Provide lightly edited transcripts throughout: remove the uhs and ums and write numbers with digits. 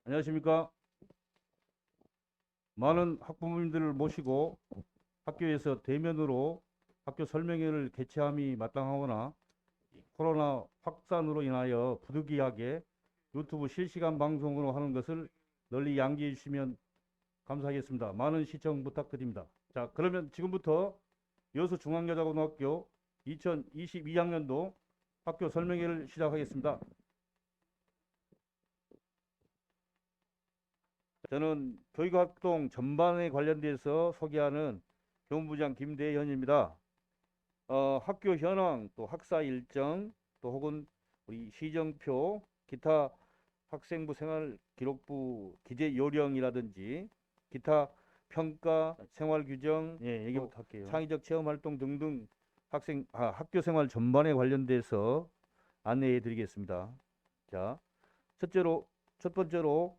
안녕하십니까. 많은 학부모님들을 모시고 학교에서 대면으로 학교 설명회를 개최함이 마땅하거나 코로나 확산으로 인하여 부득이하게 유튜브 실시간 방송으로 하는 것을 널리 양지해 주시면 감사하겠습니다. 많은 시청 부탁드립니다. 자, 그러면 지금부터 여수 중앙여자고등학교 2022학년도 학교 설명회를 시작하겠습니다. 저는 교육활동 전반에 관련돼서 소개하는 교무부장 김대현입니다. 학교 현황, 또 학사 일정, 또 혹은 우리 시정표, 기타 학생부 생활기록부 기재 요령이라든지 기타 평가, 생활 규정, 얘기부터 할게요. 창의적 체험 활동 등등 학교 생활 전반에 관련돼서 안내해 드리겠습니다. 자, 첫 번째로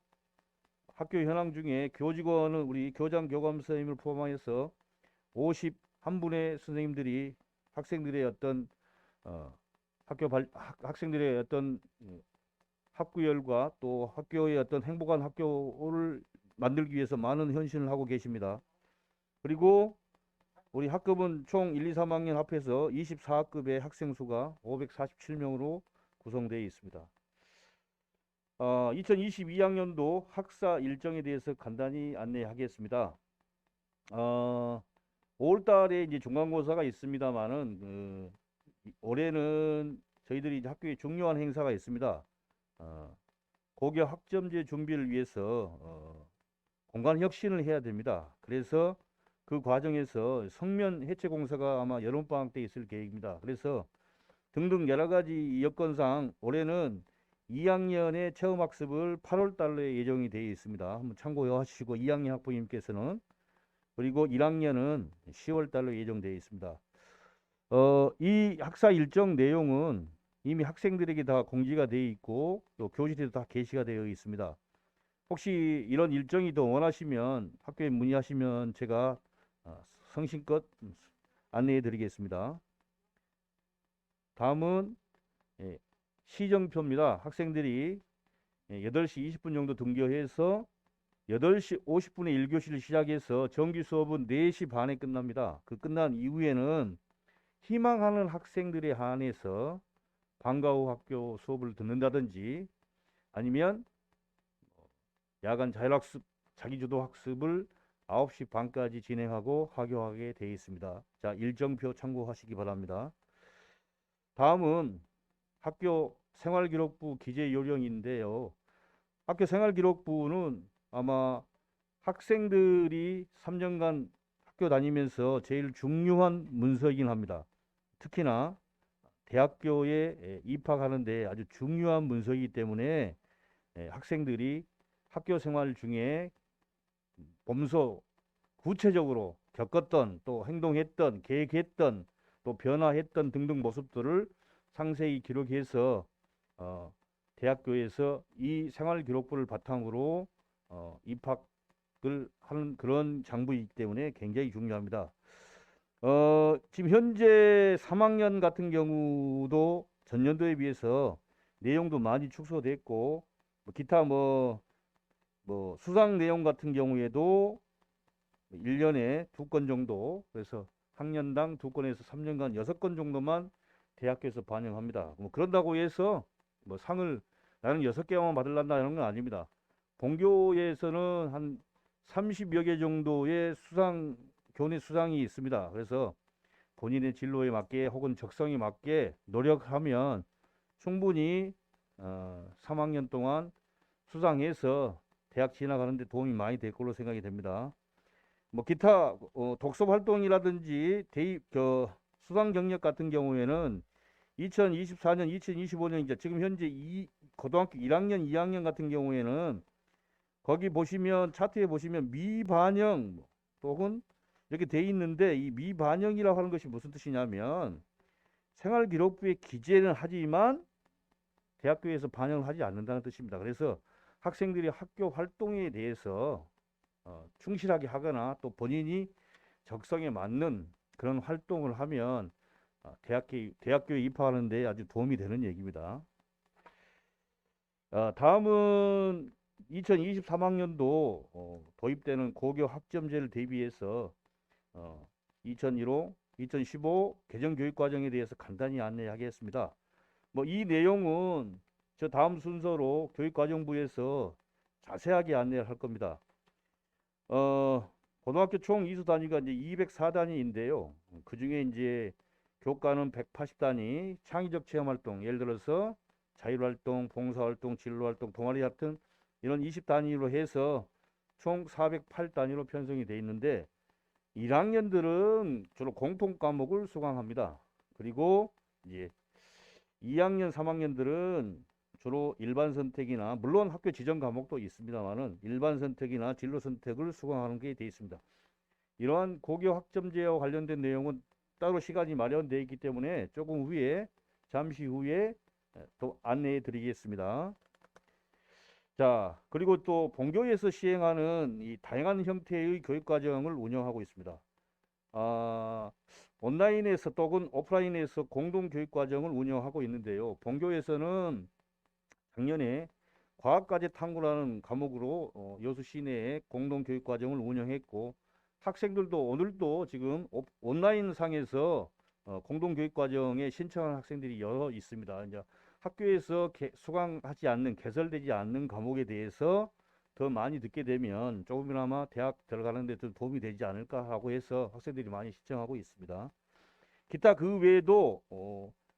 학교 현황 중에 교직원은 우리 교장 교감 선생님을 포함하여서 51분의 선생님들이 학생들의 어떤 학생들의 어떤 학구열과 또 학교의 어떤 행복한 학교를 만들기 위해서 많은 헌신을 하고 계십니다. 그리고 우리 학급은 총 1, 2, 3학년 합해서 24학급의 학생 수가 547명으로 구성되어 있습니다. 2022학년도 학사 일정에 대해서 간단히 안내하겠습니다. 5월 달에 이제 중간고사가 있습니다만은, 올해는 저희들이 이제 학교에 중요한 행사가 있습니다. 고교 학점제 준비를 위해서, 공간 혁신을 해야 됩니다. 그래서 그 과정에서 성면 해체 공사가 아마 여름방학 때 있을 계획입니다. 그래서 등등 여러 가지 여건상 올해는 2학년의 체험학습을 8월 달로 예정이 되어 있습니다. 한번 참고해 하시고 2학년 학부모님께서는 그리고 1학년은 10월 달로 예정되어 있습니다. 이 학사 일정 내용은 이미 학생들에게 다 공지가 되어 있고 또 교실에도 다 게시가 되어 있습니다. 혹시 이런 일정이 더 원하시면 학교에 문의하시면 제가 성심껏 안내해 드리겠습니다. 다음은 예, 시정표입니다. 학생들이 8시 20분 정도 등교해서 8시 50분에 1교시를 시작해서 정규 수업은 4시 반에 끝납니다. 그 끝난 이후에는 희망하는 학생들에 한해서 방과 후 학교 수업을 듣는다든지 아니면 야간 자율학습, 자기주도 학습을 9시 반까지 진행하고 하교하게 되어 있습니다. 자, 일정표 참고하시기 바랍니다. 다음은 학교 생활기록부 기재 요령인데요. 학교 생활기록부는 아마 학생들이 3년간 학교 다니면서 제일 중요한 문서이긴 합니다. 특히나 대학교에 입학하는데 아주 중요한 문서이기 때문에 학생들이 학교 생활 중에 범서 구체적으로 겪었던 또 행동했던 계획했던 또 변화했던 등등 모습들을 상세히 기록해서 대학교에서 이 생활기록부를 바탕으로 입학을 하는 그런 장부이기 때문에 굉장히 중요합니다. 지금 현재 3학년 같은 경우도 전년도에 비해서 내용도 많이 축소됐고 기타 수상 내용 같은 경우에도 1년에 2건 정도, 그래서 학년당 2건에서 3년간 6건 정도만 대학교에서 반영합니다. 뭐 그런다고 해서 뭐 상을 나는 6개만 받을란다 이런 건 아닙니다. 본교에서는 한 30여 개 정도의 교내 수상이 있습니다. 그래서 본인의 진로에 맞게 혹은 적성에 맞게 노력하면 충분히 3학년 동안 수상해서 대학 진학하는 데 도움이 많이 될 걸로 생각이 됩니다. 뭐 기타 독서 활동이라든지 수상 경력 같은 경우에는 2024년, 2025년 이제 지금 현재 고등학교 1학년, 2학년 같은 경우에는 거기 보시면 차트에 보시면 미반영 또 혹은 이렇게 돼 있는데 이 미반영이라고 하는 것이 무슨 뜻이냐면 생활기록부에 기재는 하지만 대학교에서 반영을 하지 않는다는 뜻입니다. 그래서 학생들이 학교 활동에 대해서 충실하게 하거나 또 본인이 적성에 맞는 그런 활동을 하면 대학교에 입학하는 데 아주 도움이 되는 얘기입니다. 다음은 2023학년도 도입되는 고교 학점제를 대비해서 2015, 2015 개정교육과정에 대해서 간단히 안내하겠습니다. 뭐 이 내용은 저 다음 순서로 교육과정부에서 자세하게 안내를 할 겁니다. 고등학교 총 이수 단위가 이제 204단위인데요. 그 중에 이제 교과는 180단위, 창의적 체험활동, 예를 들어서 자율활동, 봉사활동, 진로활동, 동아리 같은 이런 20단위로 해서 총 408단위로 편성이 되어 있는데 1학년들은 주로 공통 과목을 수강합니다. 그리고 이제 2학년, 3학년들은 주로 일반 선택이나 물론 학교 지정 과목도 있습니다만은 일반 선택이나 진로 선택을 수강하는 게 되어 있습니다. 이러한 고교 학점제와 관련된 내용은 따로 시간이 마련되어 있기 때문에 조금 후에 잠시 후에 또 안내해 드리겠습니다. 자, 그리고 또 본교에서 시행하는 이 다양한 형태의 교육과정을 운영하고 있습니다. 온라인에서 또는 오프라인에서 공동교육과정을 운영하고 있는데요. 본교에서는 작년에 과학과제 탐구라는 과목으로 여수 시내에 공동교육과정을 운영했고 학생들도 오늘도 지금 온라인 상에서 공동교육과정에 신청한 학생들이 여러 있습니다. 이제 학교에서 수강하지 않는 개설되지 않는 과목에 대해서 더 많이 듣게 되면 조금이나마 대학 들어가는 데 더 도움이 되지 않을까 하고 해서 학생들이 많이 신청하고 있습니다. 기타 그 외에도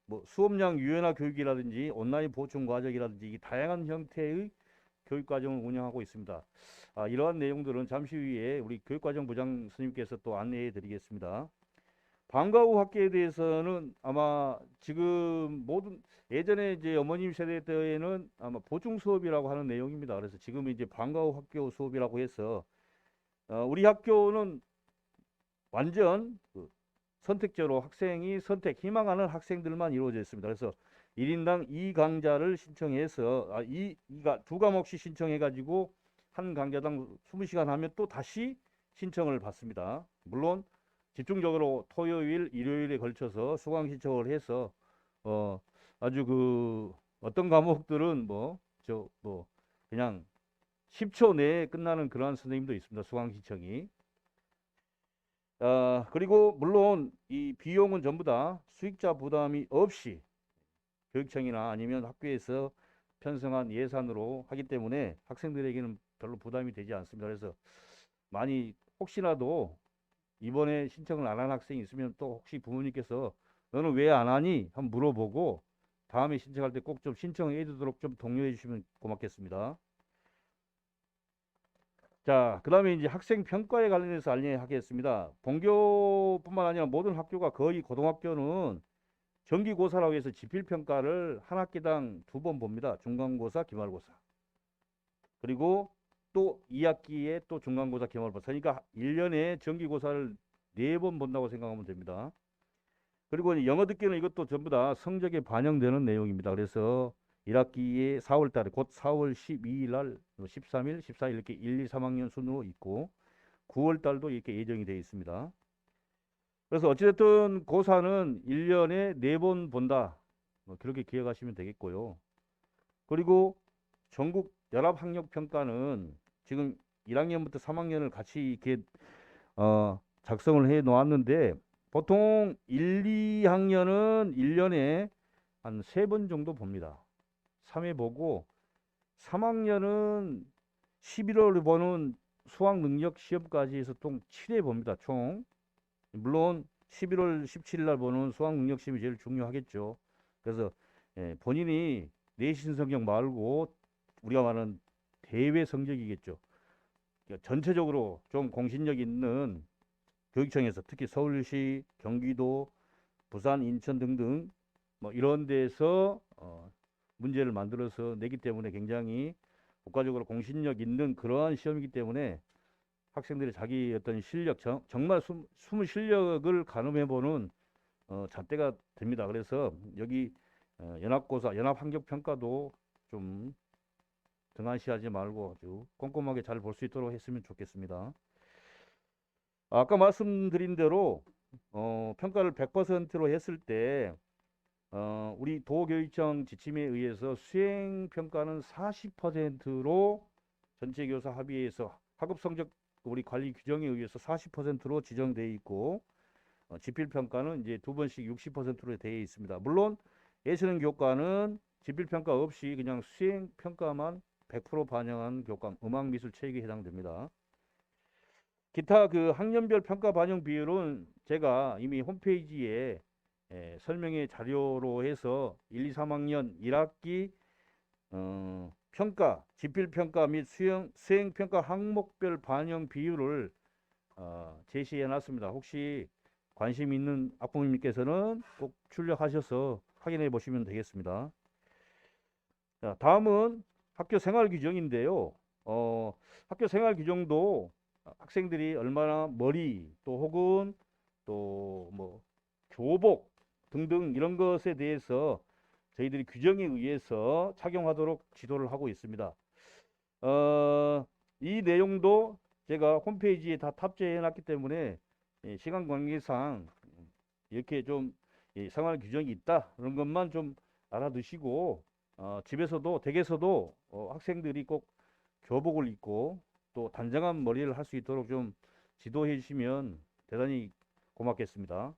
뭐 수업량 유연화 교육이라든지 온라인 보충 과정이라든지 이 다양한 형태의 교육 과정을 운영하고 있습니다. 이러한 내용들은 잠시 후에 우리 교육과정 부장 선생님께서 또 안내해 드리겠습니다. 방과 후 학교에 대해서는 아마 지금 모든 예전에 이제 어머님 세대 때에는 아마 보충 수업이라고 하는 내용입니다. 그래서 지금 이제 방과 후 학교 수업이라고 해서 우리 학교는 완전 선택제로 학생이 희망하는 학생들만 이루어져 있습니다. 그래서 1인당 2강좌를 신청해서 두 과목씩 신청해 가지고 한 강좌당 20시간 하면 또 다시 신청을 받습니다. 물론 집중적으로 토요일, 일요일에 걸쳐서 수강 신청을 해서 아주 어떤 과목들은 그냥 10초 내에 끝나는 그러한 선생님도 있습니다. 수강 신청이. 그리고 물론 이 비용은 전부 다 수익자 부담이 없이 교육청이나 아니면 학교에서 편성한 예산으로 하기 때문에 학생들에게는 별로 부담이 되지 않습니다. 그래서 많이 혹시라도 이번에 신청을 안 한 학생이 있으면 또 혹시 부모님께서 너는 왜 안 하니? 한번 물어보고 다음에 신청할 때 꼭 좀 신청해 주도록 좀 독려해 주시면 고맙겠습니다. 자, 그 다음에 이제 학생 평가에 관련해서 안내하겠습니다. 본교뿐만 아니라 모든 학교가 거의 고등학교는 정기고사라고 해서 지필평가를 한 학기당 2번 봅니다. 중간고사, 기말고사. 그리고 또 2학기에 또 중간고사, 기말고사. 그러니까 1년에 정기고사를 4번 본다고 생각하면 됩니다. 그리고 이제 영어 듣기는 이것도 전부 다 성적에 반영되는 내용입니다. 그래서 1학기에 4월 달에 곧 4월 12일 날 13일, 14일 이렇게 1, 2, 3학년 순으로 있고 9월 달도 이렇게 예정이 되어 있습니다. 그래서 어찌됐든 고사는 1년에 4번 본다. 그렇게 기억하시면 되겠고요. 그리고 전국 연합학력평가는 지금 1학년부터 3학년을 같이 이렇게 작성을 해 놓았는데 보통 1, 2학년은 1년에 한 3번 정도 봅니다. 3회 보고 3학년은 11월에 보는 수학능력 시험까지 해서 총 7회 봅니다. 총. 물론 11월 17일 날 보는 수학능력 시험이 제일 중요하겠죠. 그래서 본인이 내신 성적 말고 우리가 말하는 대외 성적이겠죠. 그러니까 전체적으로 좀 공신력 있는 교육청에서 특히 서울시, 경기도, 부산, 인천 등등 뭐 이런 데서 문제를 만들어서 내기 때문에 굉장히 국가적으로 공신력 있는 그러한 시험이기 때문에 학생들이 자기 어떤 실력, 정말 숨은 실력을 가늠해보는 잣대가 됩니다. 그래서 여기 연합고사, 연합환경평가도 좀 등한시하지 말고 아주 꼼꼼하게 잘 볼 수 있도록 했으면 좋겠습니다. 아까 말씀드린 대로 평가를 100%로 했을 때 우리 도교육청 지침에 의해서 수행평가는 40%로 전체 교사 합의에서 학업 성적 우리 관리 규정에 의해서 40%로 지정되어 있고 지필 평가는 이제 두 번씩 60%로 되어 있습니다. 물론 예체능 교과는 지필 평가 없이 그냥 수행 평가만 100% 반영한 교과 음악 미술 체육에 해당됩니다. 기타 그 학년별 평가 반영 비율은 제가 이미 홈페이지에 설명의 자료로 해서 1, 2, 3학년 1학기 평가, 지필평가 및 수행평가 항목별 반영 비율을 제시해 놨습니다. 혹시 관심 있는 학부모님께서는 꼭 출력하셔서 확인해 보시면 되겠습니다. 자, 다음은 학교 생활 규정인데요. 학교 생활 규정도 학생들이 얼마나 머리 또 혹은 또 뭐 교복 등등 이런 것에 대해서 저희들이 규정에 의해서 착용하도록 지도를 하고 있습니다. 이 내용도 제가 홈페이지에 다 탑재해 놨기 때문에 시간 관계상 이렇게 좀 생활 규정이 있다 그런 것만 좀 알아두시고 집에서도 댁에서도 학생들이 꼭 교복을 입고 또 단정한 머리를 할 수 있도록 좀 지도해 주시면 대단히 고맙겠습니다.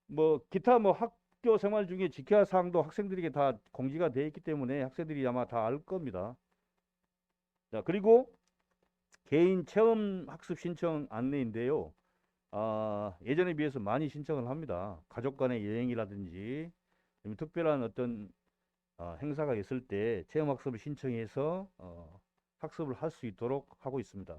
뭐 기타 뭐 학교 생활 중에 지켜야 할 사항도 학생들에게 다 공지가 되어 있기 때문에 학생들이 아마 다 알 겁니다. 자, 그리고 개인 체험 학습 신청 안내인데요. 예전에 비해서 많이 신청을 합니다. 가족 간의 여행이라든지 특별한 어떤 행사가 있을 때 체험 학습을 신청해서 학습을 할 수 있도록 하고 있습니다.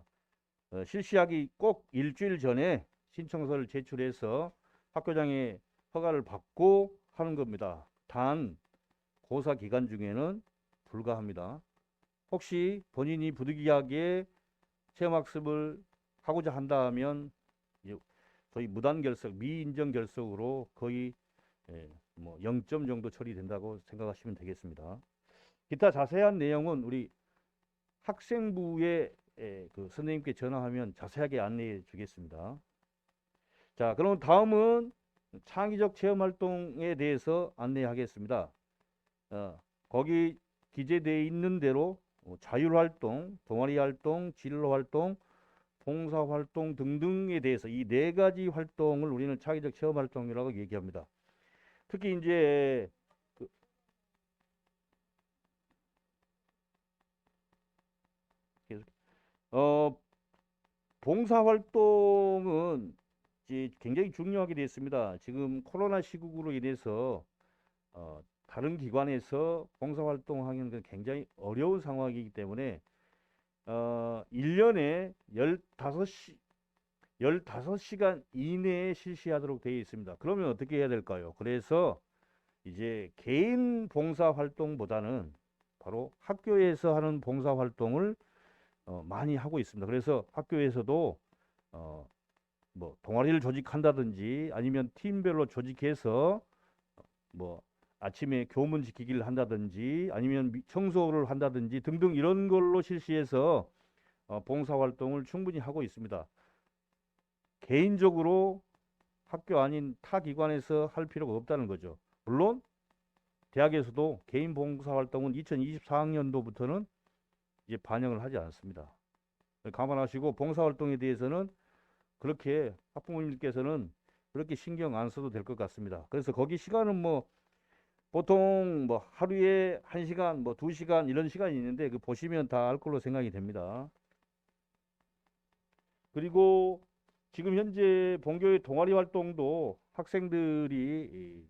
실시하기 꼭 일주일 전에 신청서를 제출해서 학교장의 허가를 받고 하는 겁니다. 단 고사 기간 중에는 불가합니다. 혹시 본인이 부득이하게 체험학습을 하고자 한다면 저희 무단 결석, 미인정 결석으로 거의 뭐 0점 정도 처리된다고 생각하시면 되겠습니다. 기타 자세한 내용은 우리 학생부에 그 선생님께 전화하면 자세하게 안내해 주겠습니다. 자, 그럼 다음은 창의적 체험 활동에 대해서 안내하겠습니다. 거기 기재되어 있는 대로 자율활동, 동아리활동, 진로활동, 봉사활동 등등에 대해서 이 네 가지 활동을 우리는 창의적 체험활동이라고 얘기합니다. 특히 이제 어, 봉사활동은 이제 굉장히 중요하게 되어 있습니다. 지금 코로나 시국으로 인해서 다른 기관에서 봉사활동하기는 굉장히 어려운 상황이기 때문에 1년에 15시간 이내에 실시하도록 되어 있습니다. 그러면 어떻게 해야 될까요? 그래서 이제 개인 봉사활동보다는 바로 학교에서 하는 봉사활동을 많이 하고 있습니다. 그래서 학교에서도 뭐 동아리를 조직한다든지 아니면 팀별로 조직해서 뭐 아침에 교문 지키기를 한다든지 아니면 청소를 한다든지 등등 이런 걸로 실시해서 봉사활동을 충분히 하고 있습니다. 개인적으로 학교 아닌 타 기관에서 할 필요가 없다는 거죠. 물론 대학에서도 개인 봉사활동은 2024학년도부터는 이제 반영을 하지 않습니다. 감안하시고 봉사활동에 대해서는 그렇게 학부모님께서는 그렇게 신경 안 써도 될 것 같습니다. 그래서 거기 시간은 뭐 보통 뭐 하루에 1시간 뭐 2시간 이런 시간이 있는데 그 보시면 다 알 걸로 생각이 됩니다. 그리고 지금 현재 본교의 동아리 활동도 학생들이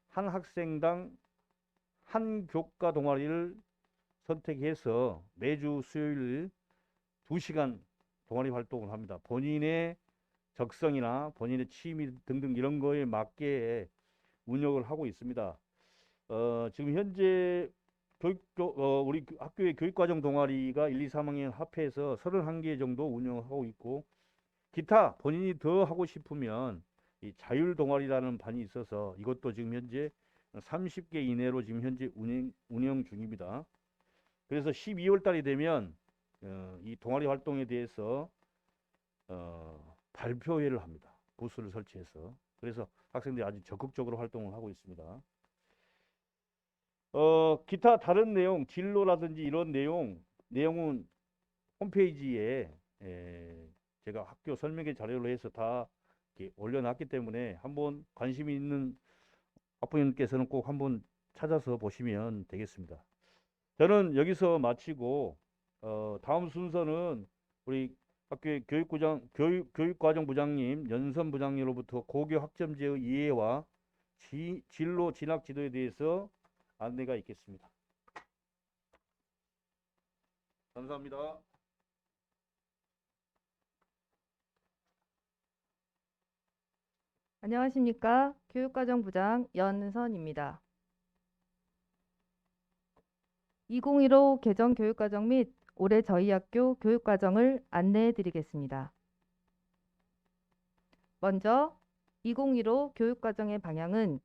한 학생당 한 교과 동아리를 선택해서 매주 수요일 2시간 동아리 활동을 합니다. 본인의 적성이나 본인의 취미 등등 이런 거에 맞게 운영을 하고 있습니다. 지금 현재 우리 학교의 교육과정 동아리가 1, 2, 3학년 합해서 31개 정도 운영하고 있고 기타 본인이 더 하고 싶으면 이 자율 동아리라는 반이 있어서 이것도 지금 현재 30개 이내로 지금 현재 운영 중입니다. 그래서 12월 달이 되면 이 동아리 활동에 대해서 발표회를 합니다. 부스를 설치해서. 그래서 학생들이 아주 적극적으로 활동을 하고 있습니다. 기타 다른 내용, 진로라든지 이런 내용은 홈페이지에 제가 학교 설명회 자료로 해서 다 이렇게 올려놨기 때문에 한번 관심이 있는 학부모님께서는 꼭 한번 찾아서 보시면 되겠습니다. 저는 여기서 마치고 다음 순서는 우리 학교의 교육과정부장님, 연선부장님으로부터 고교 학점제의 이해와 진로 진학 지도에 대해서 안내가 있겠습니다. 감사합니다. 안녕하십니까. 교육과정부장 연선입니다. 2015 개정 교육과정 및 올해 저희 학교 교육과정을 안내해 드리겠습니다. 먼저 2015 교육과정의 방향은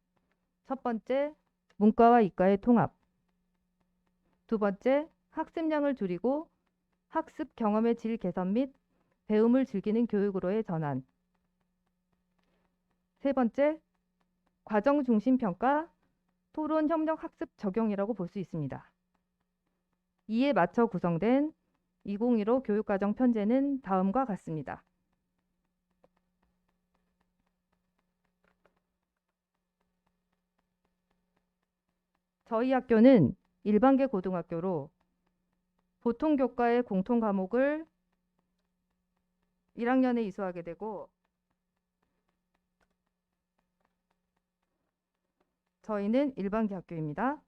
첫 번째, 문과와 이과의 통합. 두 번째, 학습량을 줄이고 학습 경험의 질 개선 및 배움을 즐기는 교육으로의 전환. 세 번째, 과정 중심 평가, 토론 협력 학습 적용이라고 볼 수 있습니다. 이에 맞춰 구성된 2015 교육과정 편제는 다음과 같습니다. 저희 학교는 일반계 고등학교로 보통 교과의 공통 과목을 1학년에 이수하게 되고 저희는 일반계 학교입니다.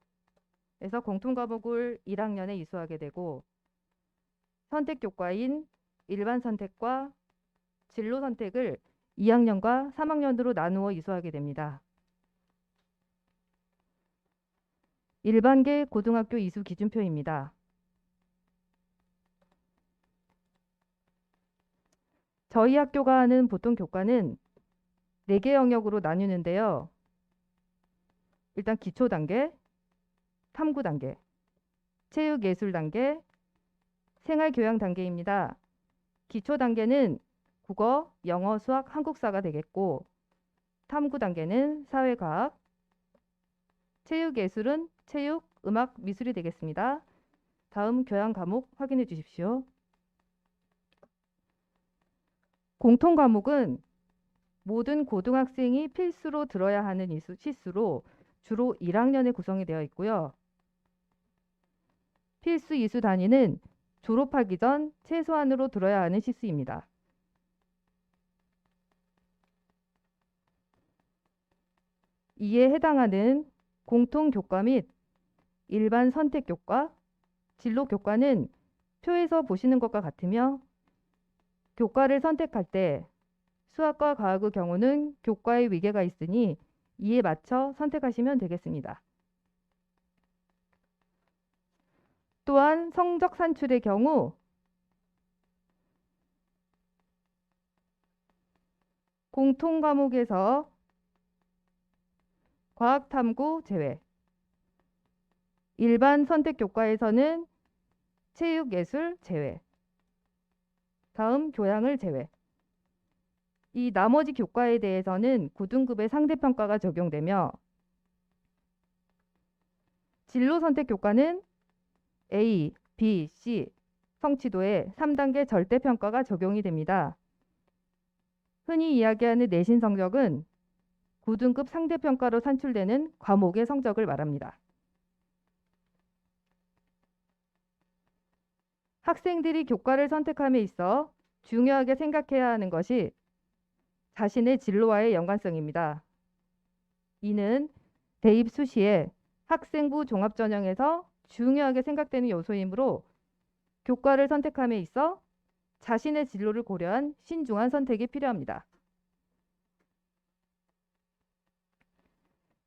그래서 공통 과목을 1학년에 이수하게 되고 선택 교과인 일반 선택과 진로 선택을 2학년과 3학년으로 나누어 이수하게 됩니다. 일반계 고등학교 이수 기준표입니다. 저희 학교가 하는 보통 교과는 4개 영역으로 나뉘는데요. 일단 기초 단계, 탐구 단계, 체육 예술 단계, 생활 교양 단계입니다. 기초 단계는 국어, 영어, 수학, 한국사가 되겠고 탐구 단계는 사회과학, 체육 예술은 체육, 음악, 미술이 되겠습니다. 다음 교양 과목 확인해 주십시오. 공통 과목은 모든 고등학생이 필수로 들어야 하는 시수로 주로 1학년에 구성이 되어 있고요. 필수 이수 단위는 졸업하기 전 최소한으로 들어야 하는 시수입니다. 이에 해당하는 공통 교과 및 일반 선택 교과, 진로 교과는 표에서 보시는 것과 같으며 교과를 선택할 때 수학과 과학의 경우는 교과의 위계가 있으니 이에 맞춰 선택하시면 되겠습니다. 또한 성적 산출의 경우 공통 과목에서 과학 탐구 제외, 일반 선택 교과에서는 체육 예술 제외, 다음 교양을 제외. 이 나머지 교과에 대해서는 고등급의 상대평가가 적용되며 진로 선택 교과는 A, B, C 성취도에 3단계 절대평가가 적용이 됩니다. 흔히 이야기하는 내신 성적은 고등급 상대평가로 산출되는 과목의 성적을 말합니다. 학생들이 교과를 선택함에 있어 중요하게 생각해야 하는 것이 자신의 진로와의 연관성입니다. 이는 대입 수시에 학생부 종합전형에서 중요하게 생각되는 요소이므로 교과를 선택함에 있어 자신의 진로를 고려한 신중한 선택이 필요합니다.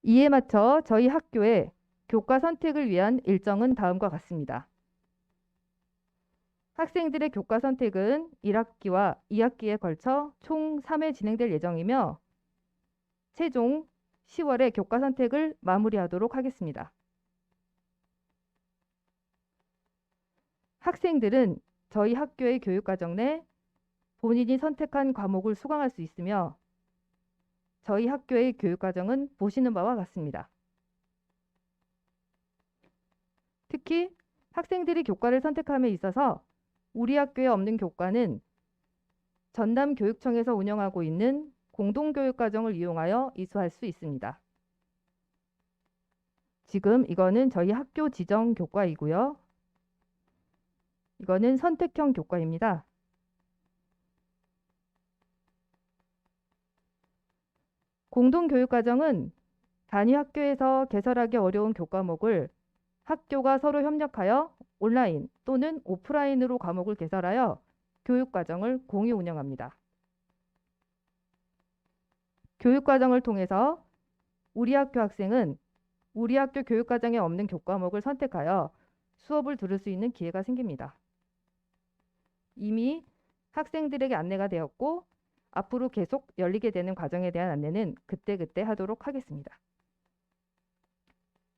이에 맞춰 저희 학교의 교과 선택을 위한 일정은 다음과 같습니다. 학생들의 교과 선택은 1학기와 2학기에 걸쳐 총 3회 진행될 예정이며 최종 10월에 교과 선택을 마무리하도록 하겠습니다. 학생들은 저희 학교의 교육과정 내 본인이 선택한 과목을 수강할 수 있으며 저희 학교의 교육과정은 보시는 바와 같습니다. 특히 학생들이 교과를 선택함에 있어서 우리 학교에 없는 교과는 전남교육청에서 운영하고 있는 공동교육과정을 이용하여 이수할 수 있습니다. 지금 이거는 저희 학교 지정 교과이고요. 이거는 선택형 교과입니다. 공동교육과정은 단위 학교에서 개설하기 어려운 교과목을 학교가 서로 협력하여 온라인 또는 오프라인으로 과목을 개설하여 교육과정을 공유 운영합니다. 교육과정을 통해서 우리 학교 학생은 우리 학교 교육과정에 없는 교과목을 선택하여 수업을 들을 수 있는 기회가 생깁니다. 이미 학생들에게 안내가 되었고 앞으로 계속 열리게 되는 과정에 대한 안내는 그때그때 하도록 하겠습니다.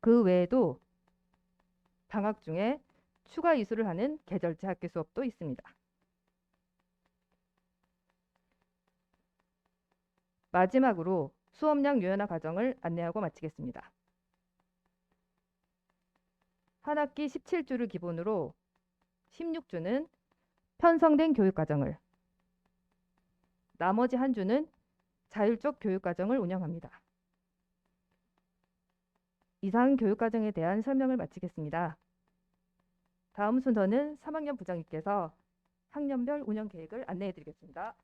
그 외에도 방학 중에 추가 이수를 하는 계절제 학기 수업도 있습니다. 마지막으로 수업량 유연화 과정을 안내하고 마치겠습니다. 한 학기 17주를 기본으로 16주는 편성된 교육과정을, 나머지 한 주는 자율적 교육과정을 운영합니다. 이상 교육과정에 대한 설명을 마치겠습니다. 다음 순서는 3학년 부장님께서 학년별 운영 계획을 안내해 드리겠습니다.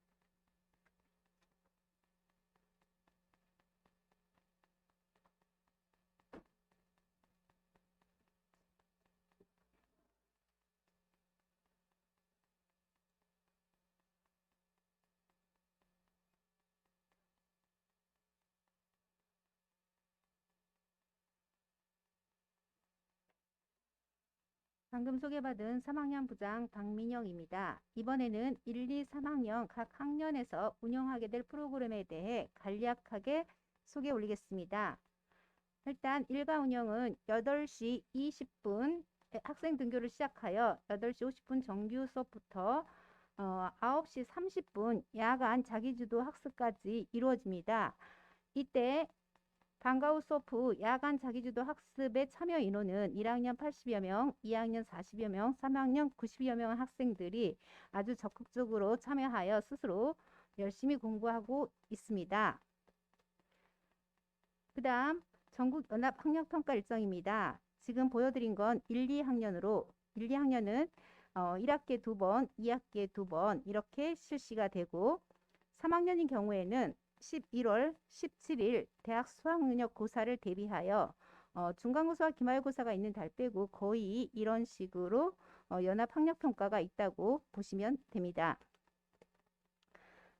방금 소개받은 3학년 부장 박민영입니다. 이번에는 1, 2, 3학년 각 학년에서 운영하게 될 프로그램에 대해 간략하게 소개 올리겠습니다. 일단 일과 운영은 8시 20분 학생 등교를 시작하여 8시 50분 정규 수업부터 9시 30분 야간 자기주도 학습까지 이루어집니다. 이때 방과 후 수업 후 야간 자기주도 학습에 참여 인원은 1학년 80여 명, 2학년 40여 명, 3학년 90여 명 학생들이 아주 적극적으로 참여하여 스스로 열심히 공부하고 있습니다. 그 다음 전국연합학력평가 일정입니다. 지금 보여드린 건 1, 2학년으로 1, 2학년은 1학기에 2번, 2학기에 2번 이렇게 실시가 되고 3학년인 경우에는 11월 17일 대학 수학능력 고사를 대비하여 중간고사와 기말고사가 있는 달 빼고 거의 이런 식으로 연합학력평가가 있다고 보시면 됩니다.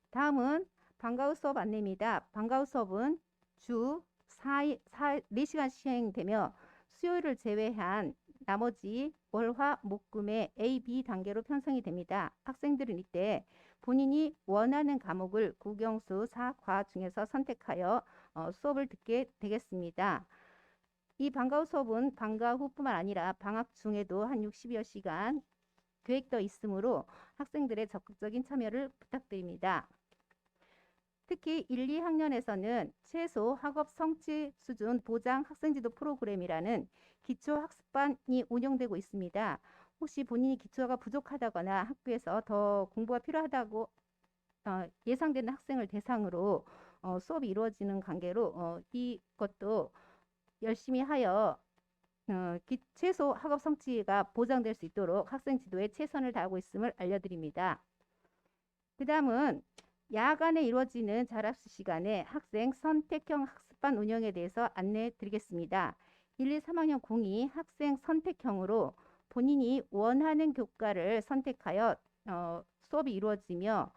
다음은 방과 후 수업 안내입니다. 방과 후 수업은 주 4시간 시행되며 수요일을 제외한 나머지 월, 화, 목, 금의 A, B 단계로 편성이 됩니다. 학생들은 이때 본인이 원하는 과목을 국영수 4과 중에서 선택하여 수업을 듣게 되겠습니다. 이 방과 후 수업은 방과 후뿐만 아니라 방학 중에도 한 60여 시간 계획되어 있으므로 학생들의 적극적인 참여를 부탁드립니다. 특히 1, 2학년에서는 최소 학업 성취 수준 보장 학생지도 프로그램이라는 기초학습반이 운영되고 있습니다. 혹시 본인이 기초가 부족하다거나 학교에서 더 공부가 필요하다고 예상되는 학생을 대상으로 수업이 이루어지는 관계로 이것도 열심히 하여 최소 학업 성취가 보장될 수 있도록 학생 지도에 최선을 다하고 있음을 알려드립니다. 그 다음은 야간에 이루어지는 자습 시간에 학생 선택형 학습반 운영에 대해서 안내해 드리겠습니다. 1, 2, 3학년 02 학생 선택형으로 본인이 원하는 교과를 선택하여 수업이 이루어지며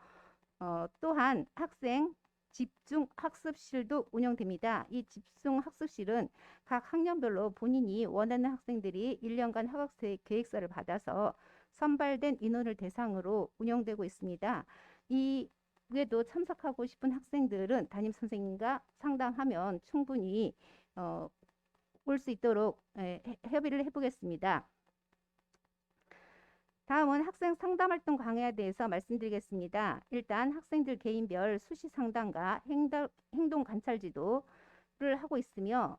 또한 학생 집중 학습실도 운영됩니다. 이 집중 학습실은 각 학년별로 본인이 원하는 학생들이 1년간 학업 계획서를 받아서 선발된 인원을 대상으로 운영되고 있습니다. 이 외에도 참석하고 싶은 학생들은 담임 선생님과 상담하면 충분히 올 수 있도록 협의를 해보겠습니다. 다음은 학생 상담활동 강화에 대해서 말씀드리겠습니다. 일단 학생들 개인별 수시 상담과 행동 관찰 지도를 하고 있으며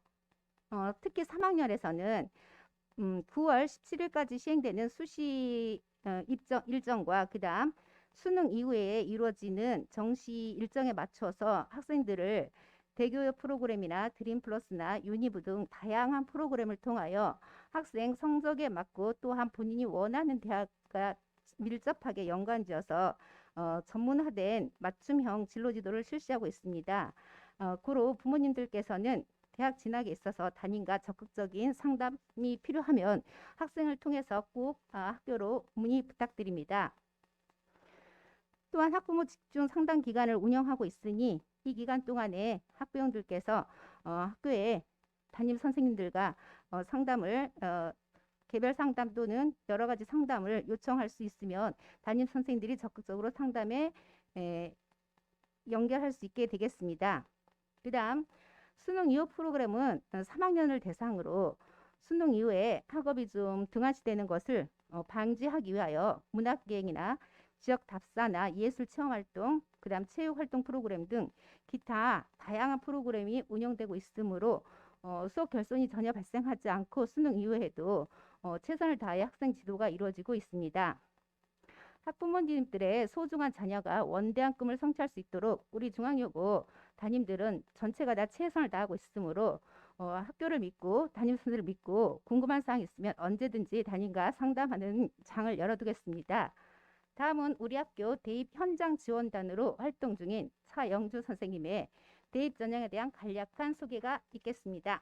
특히 3학년에서는 9월 17일까지 시행되는 수시 일정과 그다음 수능 이후에 이루어지는 정시 일정에 맞춰서 학생들을 대교육 프로그램이나 드림 플러스나 유니브 등 다양한 프로그램을 통하여 학생 성적에 맞고 또한 본인이 원하는 대학과 밀접하게 연관지어서 전문화된 맞춤형 진로 지도를 실시하고 있습니다. 고로 부모님들께서는 대학 진학에 있어서 담임과 적극적인 상담이 필요하면 학생을 통해서 꼭 학교로 문의 부탁드립니다. 또한 학부모 집중 상담 기간을 운영하고 있으니 이 기간 동안에 학부형들께서 학교에 담임 선생님들과 상담을 개별 상담 또는 여러 가지 상담을 요청할 수 있으면 담임 선생님들이 적극적으로 상담에 연결할 수 있게 되겠습니다. 그다음 수능 이후 프로그램은 3학년을 대상으로 수능 이후에 학업이 좀 등한시되는 것을 방지하기 위하여 문학기행이나 지역 답사나 예술 체험활동, 그다음 체육활동 프로그램 등 기타 다양한 프로그램이 운영되고 있으므로 수업 결손이 전혀 발생하지 않고 수능 이후에도 최선을 다해 학생 지도가 이루어지고 있습니다. 학부모님들의 소중한 자녀가 원대한 꿈을 성취할 수 있도록 우리 중앙여고 담임들은 전체가 다 최선을 다하고 있으므로 학교를 믿고 담임 선생님을 믿고 궁금한 사항이 있으면 언제든지 담임과 상담하는 장을 열어두겠습니다. 다음은 우리 학교 대입 현장 지원단으로 활동 중인 차영주 선생님의 대입 전형에 대한 간략한 소개가 있겠습니다.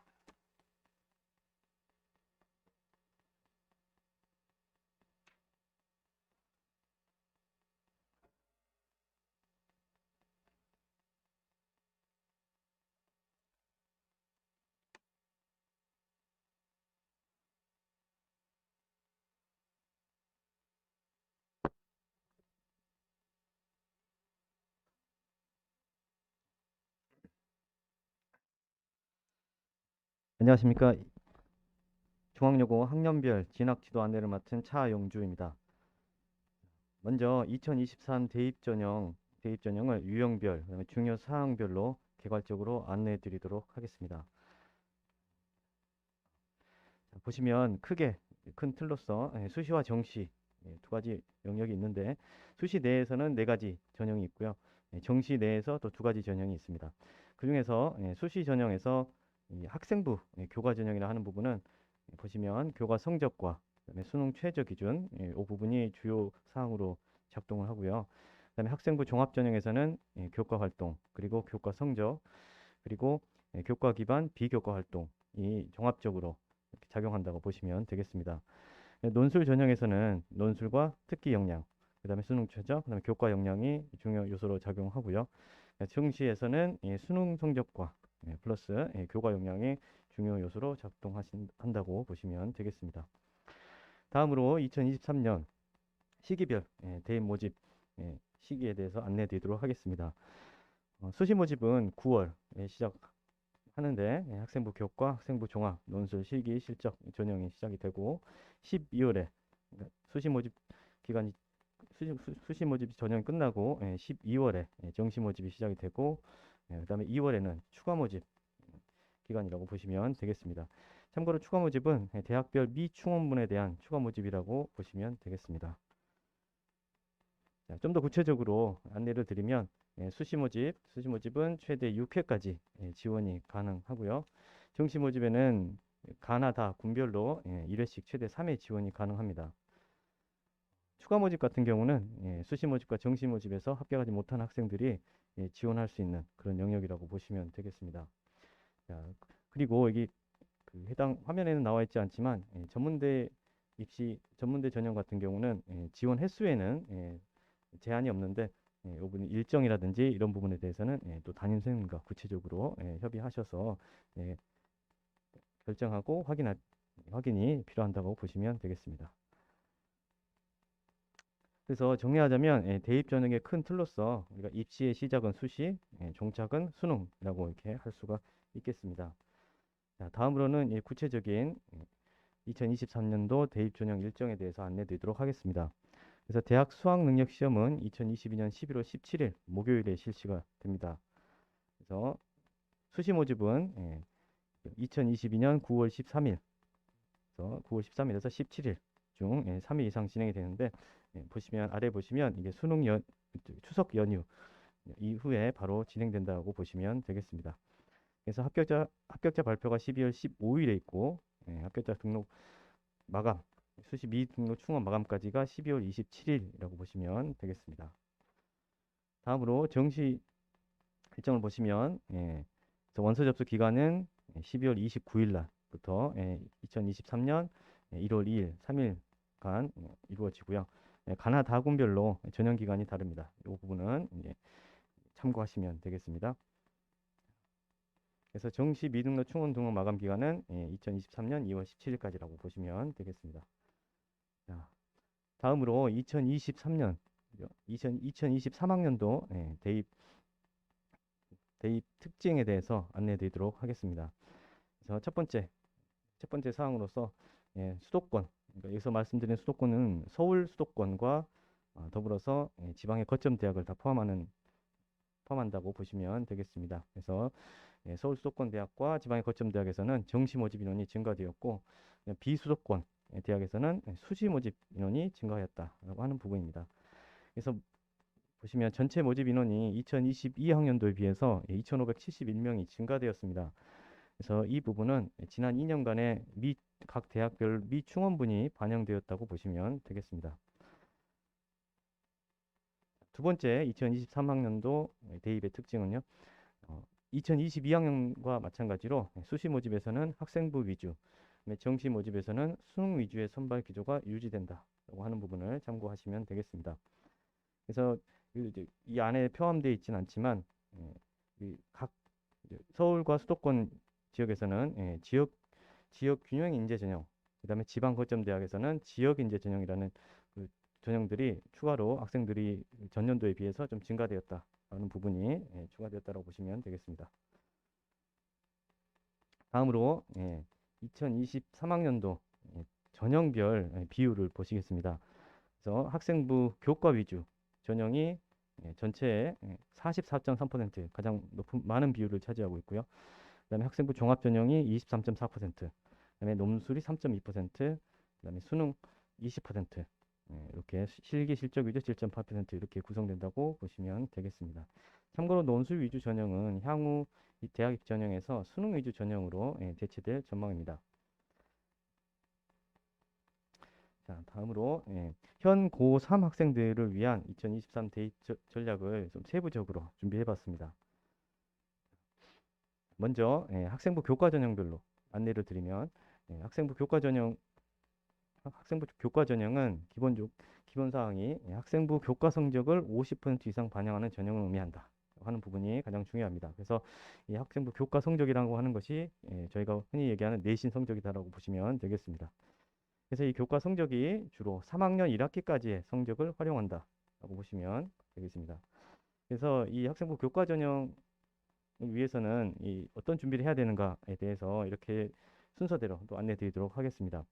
안녕하십니까. 중앙여고 학년별 진학지도 안내를 맡은 차영주입니다. 먼저 2023 대입전형을 유형별, 그다음에 중요 사항별로 개괄적으로 안내해 드리도록 하겠습니다. 자, 보시면 크게 큰 틀로서 수시와 정시 두 가지 영역이 있는데, 수시 내에서는 4가지 전형이 있고요. 정시 내에서 또 2가지 전형이 있습니다. 그중에서 수시 전형에서 이 학생부 교과 전형이라 하는 부분은 보시면 교과 성적과 그다음에 수능 최저 기준 이 부분이 주요 사항으로 작동을 하고요. 그다음에 학생부 종합 전형에서는 교과 활동, 그리고 교과 성적, 그리고 교과 기반 비교과 활동이 종합적으로 이렇게 작용한다고 보시면 되겠습니다. 논술 전형에서는 논술과 특기 역량, 그다음에 수능 최저, 그다음에 교과 역량이 중요 요소로 작용하고요. 정시에서는 수능 성적과 플러스 교과 역량이 중요 요소로 작동한다고 보시면 되겠습니다. 다음으로 2023년 시기별 대입 모집 시기에 대해서 안내 드리도록 하겠습니다. 수시 모집은 9월에 시작하는데 학생부 교과, 학생부 종합, 논술, 실기, 실적 전형이 시작이 되고 12월에 수시 모집 기간이 수시 모집 전형이 끝나고 12월에 정시 모집이 시작이 되고 그다음에 2월에는 추가 모집 기간이라고 보시면 되겠습니다. 참고로 추가 모집은 대학별 미충원분에 대한 추가 모집이라고 보시면 되겠습니다. 좀 더 구체적으로 안내를 드리면 수시 모집은 최대 6회까지 지원이 가능하고요. 정시 모집에는 가나 다 군별로 1회씩 최대 3회 지원이 가능합니다. 추가 모집 같은 경우는 수시 모집과 정시 모집에서 합격하지 못한 학생들이 지원할 수 있는 그런 영역이라고 보시면 되겠습니다. 자, 그리고 여기 해당 화면에는 나와 있지 않지만 전문대 전형 같은 경우는 지원 횟수에는 제한이 없는데 이 부분 일정이라든지 이런 부분에 대해서는 또 담임 선생님과 구체적으로 협의하셔서 결정하고 확인이 필요한다고 보시면 되겠습니다. 그래서 정리하자면 대입 전형의 큰 틀로서 우리가 입시의 시작은 수시, 종착은 수능이라고 이렇게 할 수가 있겠습니다. 자, 다음으로는 구체적인 2023년도 대입 전형 일정에 대해서 안내 드리도록 하겠습니다. 그래서 대학 수학능력 시험은 2022년 11월 17일 목요일에 실시가 됩니다. 그래서 수시 모집은 2022년 9월 13일 그래서 9월 13일에서 17일 중 3일 이상 진행이 되는데 보시면 아래 보시면 이게 추석 연휴 이후에 바로 진행된다고 보시면 되겠습니다. 그래서 합격자 발표가 12월 15일에 있고 합격자 등록 마감 수시 미등록 충원 마감까지가 12월 27일이라고 보시면 되겠습니다. 다음으로 정시 일정을 보시면 그래서 원서 접수 기간은 12월 29일 날부터 2023년 1월 2일 3일간 이루어지고요. 관할 다군별로 전형 기간이 다릅니다. 이 부분은 참고하시면 되겠습니다. 그래서 정시 미등록 충원 등록 마감 기간은 2023년 2월 17일까지라고 보시면 되겠습니다. 자, 다음으로 2023학년도 대입 특징에 대해서 안내해 드리도록 하겠습니다. 그래서 첫 번째 사항으로서 수도권, 그러니까 여기서 말씀드린 수도권은 서울 수도권과 더불어서 지방의 거점 대학을 다 포함한다고 보시면 되겠습니다. 그래서 서울 수도권 대학과 지방의 거점 대학에서는 정시 모집 인원이 증가되었고 비수도권 대학에서는 수시 모집 인원이 증가하였다라고 하는 부분입니다. 그래서 보시면 전체 모집 인원이 2022학년도에 비해서 2,571명이 증가되었습니다. 그래서 이 부분은 지난 2년간의 각 대학별 미충원분이 반영되었다고 보시면 되겠습니다. 두 번째 2023학년도 대입의 특징은요. 2022학년과 마찬가지로 수시 모집에서는 학생부 위주, 정시 모집에서는 수능 위주의 선발 기조가 유지된다라고 하는 부분을 참고하시면 되겠습니다. 그래서 이 안에 포함되어 있지는 않지만 각 서울과 수도권 지역에서는 지역 균형 인재 전형, 그다음에 지방 거점 대학에서는 지역 인재 전형이라는 그 전형들이 추가로 학생들이 전년도에 비해서 좀 증가되었다라는 부분이 추가되었다고 보시면 되겠습니다. 다음으로 2023학년도 전형별 비율을 보시겠습니다. 그래서 학생부 교과 위주 전형이 전체의 44.3% 가장 많은 비율을 차지하고 있고요. 그다음에 학생부 종합 전형이 23.4%, 그다음에 논술이 3.2%, 그다음에 수능 20%, 이렇게 실기 실적 위주 7.8% 이렇게 구성된다고 보시면 되겠습니다. 참고로 논술 위주 전형은 향후 이 대학 전형에서 수능 위주 전형으로 대체될 전망입니다. 자, 다음으로 현 고3 학생들을 위한 2023 대입 전략을 좀 세부적으로 준비해봤습니다. 먼저 학생부 교과 전형별로 안내를 드리면 학생부 교과 전형은 기본 사항이 학생부 교과 성적을 50% 이상 반영하는 전형을 의미한다 하는 부분이 가장 중요합니다. 그래서 이 학생부 교과 성적이라고 하는 것이 저희가 흔히 얘기하는 내신 성적이다라고 보시면 되겠습니다. 그래서 이 교과 성적이 주로 3학년 1학기까지의 성적을 활용한다라고 보시면 되겠습니다. 그래서 이 학생부 교과 전형을 위해서는 어떤 준비를 해야 되는가에 대해서 이렇게 순서대로 또 안내 드리도록 하겠습니다.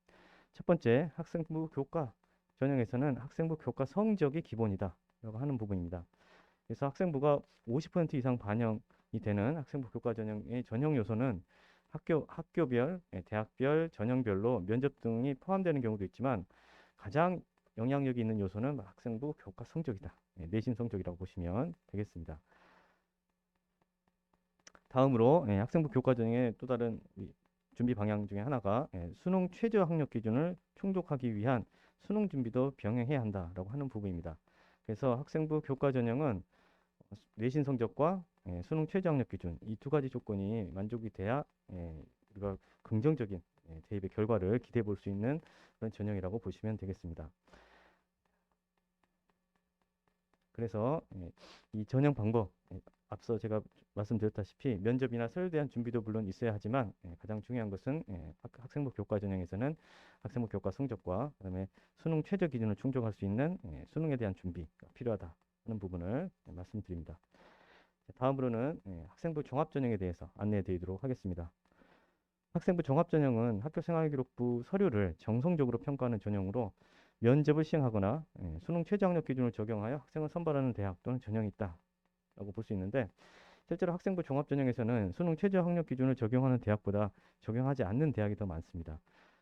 첫 번째, 학생부 교과 전형에서는 학생부 교과 성적이 기본이다 라고 하는 부분입니다. 그래서 학생부가 50% 이상 반영이 되는 학생부 교과 전형의 전형 요소는 학교별, 대학별, 전형별로 면접 등이 포함되는 경우도 있지만 가장 영향력이 있는 요소는 학생부 교과 성적이다. 내신 성적이라고 보시면 되겠습니다. 다음으로 학생부 교과 전형의 또 다른 준비 방향 중에 하나가 수능 최저 학력 기준을 충족하기 위한 수능 준비도 병행해야 한다라고 하는 부분입니다. 그래서 학생부 교과 전형은 내신 성적과 수능 최저 학력 기준 이 두 가지 조건이 만족이 돼야 우리가 긍정적인 대입의 결과를 기대해 볼 수 있는 그런 전형이라고 보시면 되겠습니다. 그래서 이 전형 방법 앞서 제가 말씀드렸다시피 면접이나 서류에 대한 준비도 물론 있어야 하지만 가장 중요한 것은 학생부 교과 전형에서는 학생부 교과 성적과 그다음에 수능 최저 기준을 충족할 수 있는 수능에 대한 준비가 필요하다 하는 부분을 말씀드립니다. 다음으로는 학생부 종합 전형에 대해서 안내해 드리도록 하겠습니다. 학생부 종합 전형은 학교생활기록부 서류를 정성적으로 평가하는 전형으로 면접을 시행하거나 수능 최저 학력 기준을 적용하여 학생을 선발하는 대학 또는 전형이 있다라고 볼 수 있는데 실제로 학생부 종합 전형에서는 수능 최저 학력 기준을 적용하는 대학보다 적용하지 않는 대학이 더 많습니다.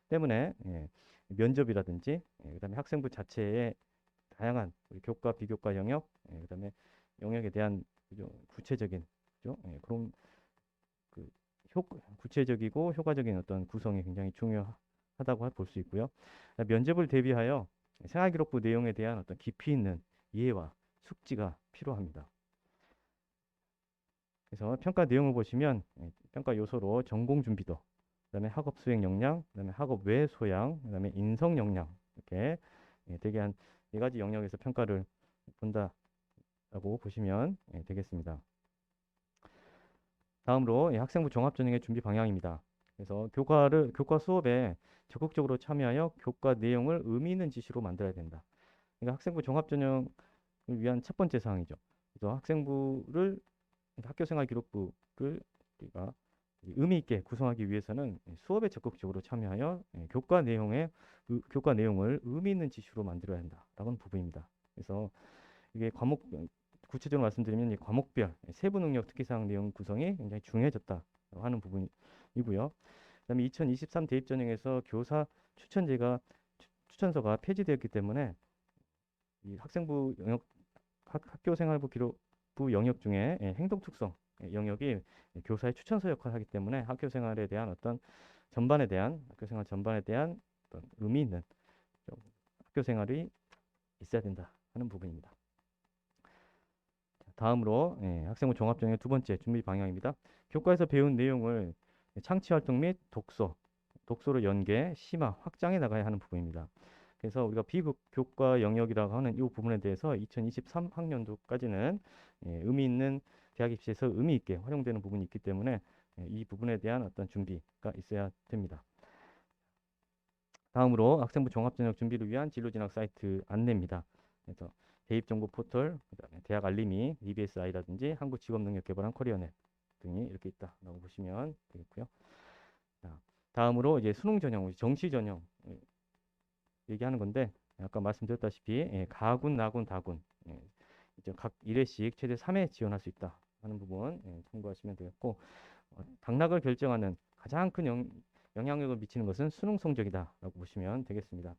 때문에 면접이라든지 그다음에 학생부 자체의 다양한 우리 교과, 비교과 영역, 그다음에 영역에 대한 구체적인 그죠? 그런 그 구체적이고 효과적인 어떤 구성이 굉장히 중요하다고 볼 수 있고요. 면접을 대비하여 생활기록부 내용에 대한 어떤 깊이 있는 이해와 숙지가 필요합니다. 그래서 평가 내용을 보시면 평가 요소로 전공 준비도, 그다음에 학업 수행 역량, 그다음에 학업 외 소양, 그다음에 인성 역량 이렇게 되게 한 4가지 영역에서 평가를 본다라고 보시면 되겠습니다. 다음으로 학생부 종합전형의 준비 방향입니다. 그래서 교과 수업에 적극적으로 참여하여 교과 내용을 의미 있는 지시로 만들어야 된다. 그러니까 학생부 종합전형을 위한 첫 번째 사항이죠. 그래서 학생부를 학교생활기록부를 우리가 의미 있게 구성하기 위해서는 수업에 적극적으로 참여하여 교과 내용을 의미 있는 지시로 만들어야 한다라는 부분입니다. 그래서 이게 구체적으로 말씀드리면 이 과목별 세부 능력 특기사항 내용 구성이 굉장히 중요해졌다고 하는 부분이고요. 그다음에 2023 대입 전형에서 교사 추천서가 폐지되었기 때문에 이 학생부 영역 학교생활부 기록부 영역 중에 행동 특성 영역이 교사의 추천서 역할을 하기 때문에 학교생활 전반에 대한 어떤 의미 있는 학교생활이 있어야 된다 하는 부분입니다. 다음으로 학생부 종합전형의 두 번째 준비 방향입니다. 교과에서 배운 내용을 창치활동 및 독서로 연계, 심화, 확장해 나가야 하는 부분입니다. 그래서 우리가 비교과 영역이라고 하는 이 부분에 대해서 2023 학년도까지는 의미 있는 대학 입시에서 의미 있게 활용되는 부분이 있기 때문에 이 부분에 대한 어떤 준비가 있어야 됩니다. 다음으로 학생부 종합전형 준비를 위한 진로진학 사이트 안내입니다. 그래서 대입정보 포털, 그다음에 대학 알림이, EBSI라든지 한국직업능력개발원 커리어넷 등이 이렇게 있다라고 보시면 되겠고요. 자, 다음으로 이제 수능 전형, 정시 전형 얘기하는 건데 아까 말씀드렸다시피 가군, 나군, 다군 이제 각 1회씩 최대 3회 지원할 수 있다 하는 부분 참고하시면 되겠고 당락을 결정하는 가장 큰 영향력을 미치는 것은 수능 성적이다라고 보시면 되겠습니다.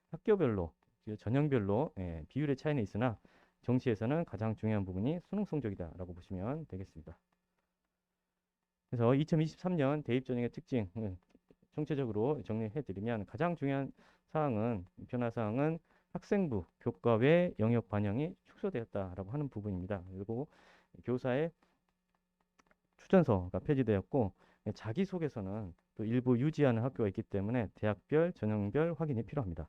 학교별로 전형별로 비율의 차이는 있으나 정시에서는 가장 중요한 부분이 수능 성적이다라고 보시면 되겠습니다. 그래서 2023년 대입 전형의 특징을 총체적으로 정리해드리면 가장 중요한 변화 사항은 학생부 교과 외 영역 반영이 축소되었다라고 하는 부분입니다. 그리고 교사의 추천서가 폐지되었고 자기소개서는 또 일부 유지하는 학교가 있기 때문에 대학별, 전형별 확인이 필요합니다.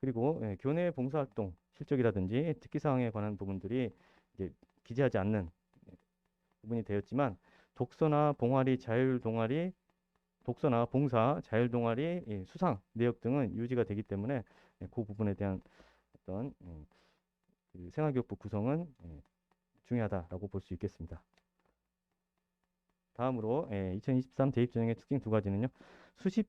그리고 교내 봉사활동 실적이라든지 특기사항에 관한 부분들이 이제 기재하지 않는 부분이 되었지만 독서나 봉사, 자율동아리, 수상 내역 등은 유지가 되기 때문에 그 부분에 대한 어떤 그 생활교육부 구성은 중요하다라고 볼 수 있겠습니다. 다음으로 2023 대입 전형의 특징 두 가지는요. 수시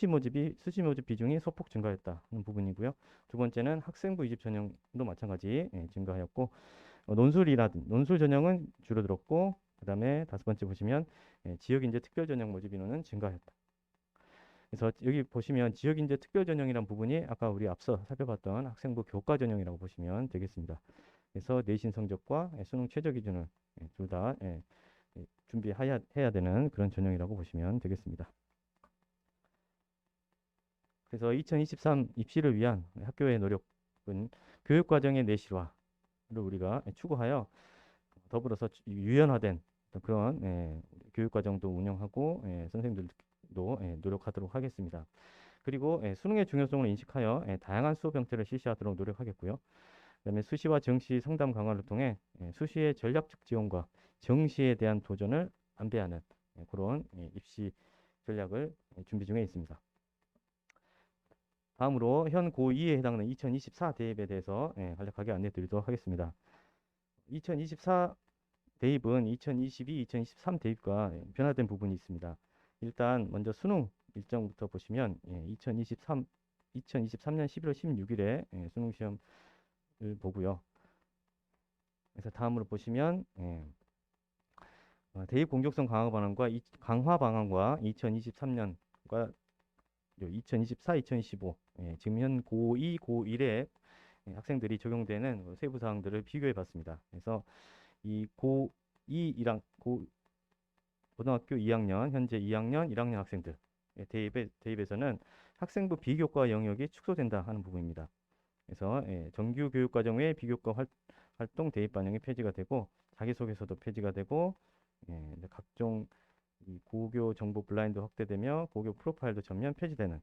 모집 비중이 소폭 증가했다는 부분이고요. 두 번째는 학생부 이집 전형도 마찬가지 증가하였고 논술 전형은 줄어들었고 그다음에 다섯 번째 보시면 지역인재 특별 전형 모집 인원은 증가했다. 그래서 여기 보시면 지역인재 특별 전형이란 부분이 아까 우리 앞서 살펴봤던 학생부 교과 전형이라고 보시면 되겠습니다. 그래서 내신 성적과 수능 최저 기준을 둘 다 준비해야 되는 그런 전형이라고 보시면 되겠습니다. 그래서 2023 입시를 위한 학교의 노력은 교육과정의 내실화를 우리가 추구하여 더불어서 유연화된 그런 교육과정도 운영하고 선생님들도 노력하도록 하겠습니다. 그리고 수능의 중요성을 인식하여 다양한 수업 형태를 실시하도록 노력하겠고요. 그다음에 수시와 정시 상담 강화를 통해 수시의 전략적 지원과 정시에 대한 도전을 안배하는 그런 입시 전략을 준비 중에 있습니다. 다음으로 현 고2에 해당하는 2024 대입에 대해서 간략하게 안내 드리도록 하겠습니다. 2024 대입은 2022, 2023 대입과 변화된 부분이 있습니다. 일단 먼저 수능 일정부터 보시면 2023년 11월 16일에 수능 시험을 보고요. 그래서 다음으로 보시면 대입 공격성 강화 방안과 2023년과 2024, 2025 지금 현 고2, 고1에 학생들이 적용되는 세부 사항들을 비교해 봤습니다. 그래서 이 고2이랑 고등학교 2학년, 현재 2학년, 1학년 학생들 대입에서는 학생부 비교과 영역이 축소된다 하는 부분입니다. 그래서 정규 교육과정 외 비교과 활동 대입 반영이 폐지가 되고 자기소개서도 폐지가 되고 이제 각종 이 고교 정보 블라인드 확대되며 고교 프로파일도 전면 폐지되는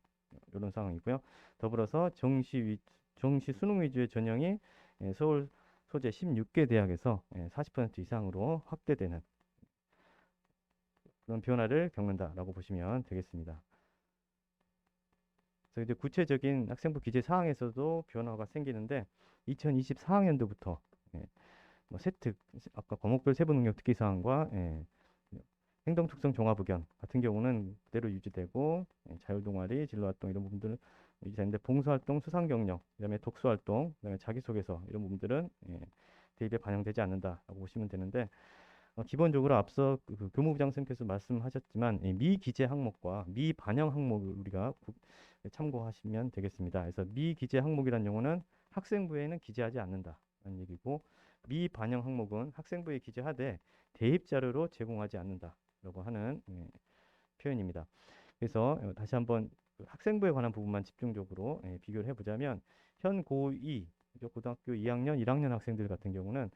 이런 상황이고요. 더불어서 정시 수능 위주의 전형이 서울 소재 16개 대학에서 40% 이상으로 확대되는 그런 변화를 겪는다라고 보시면 되겠습니다. 그래서 이제 구체적인 학생부 기재 사항에서도 변화가 생기는데 2024학년도부터 뭐 세특 아까 과목별 세부 능력 특기 사항과 행동 특성 종합 의견 같은 경우는 그대로 유지되고 자율 동아리, 진로 활동 이런 부분들은 유지되는데 봉사 활동, 수상 경력, 그다음에 독서 활동, 그다음에 자기소개서 이런 부분들은 대입에 반영되지 않는다라고 보시면 되는데 기본적으로 앞서 그 교무부장 선생님께서 말씀하셨지만 미기재 항목과 미반영 항목을 우리가 참고하시면 되겠습니다. 그래서 미기재 항목이란 용어는 학생부에는 기재하지 않는다라는 얘기고 미반영 항목은 학생부에 기재하되 대입 자료로 제공하지 않는다라고 하는 표현입니다. 그래서 다시 한번 그 학생부에 관한 부분만 집중적으로 비교를 해보자면 현 고2 고등학교 2학년, 1학년 학생들 같은 경우는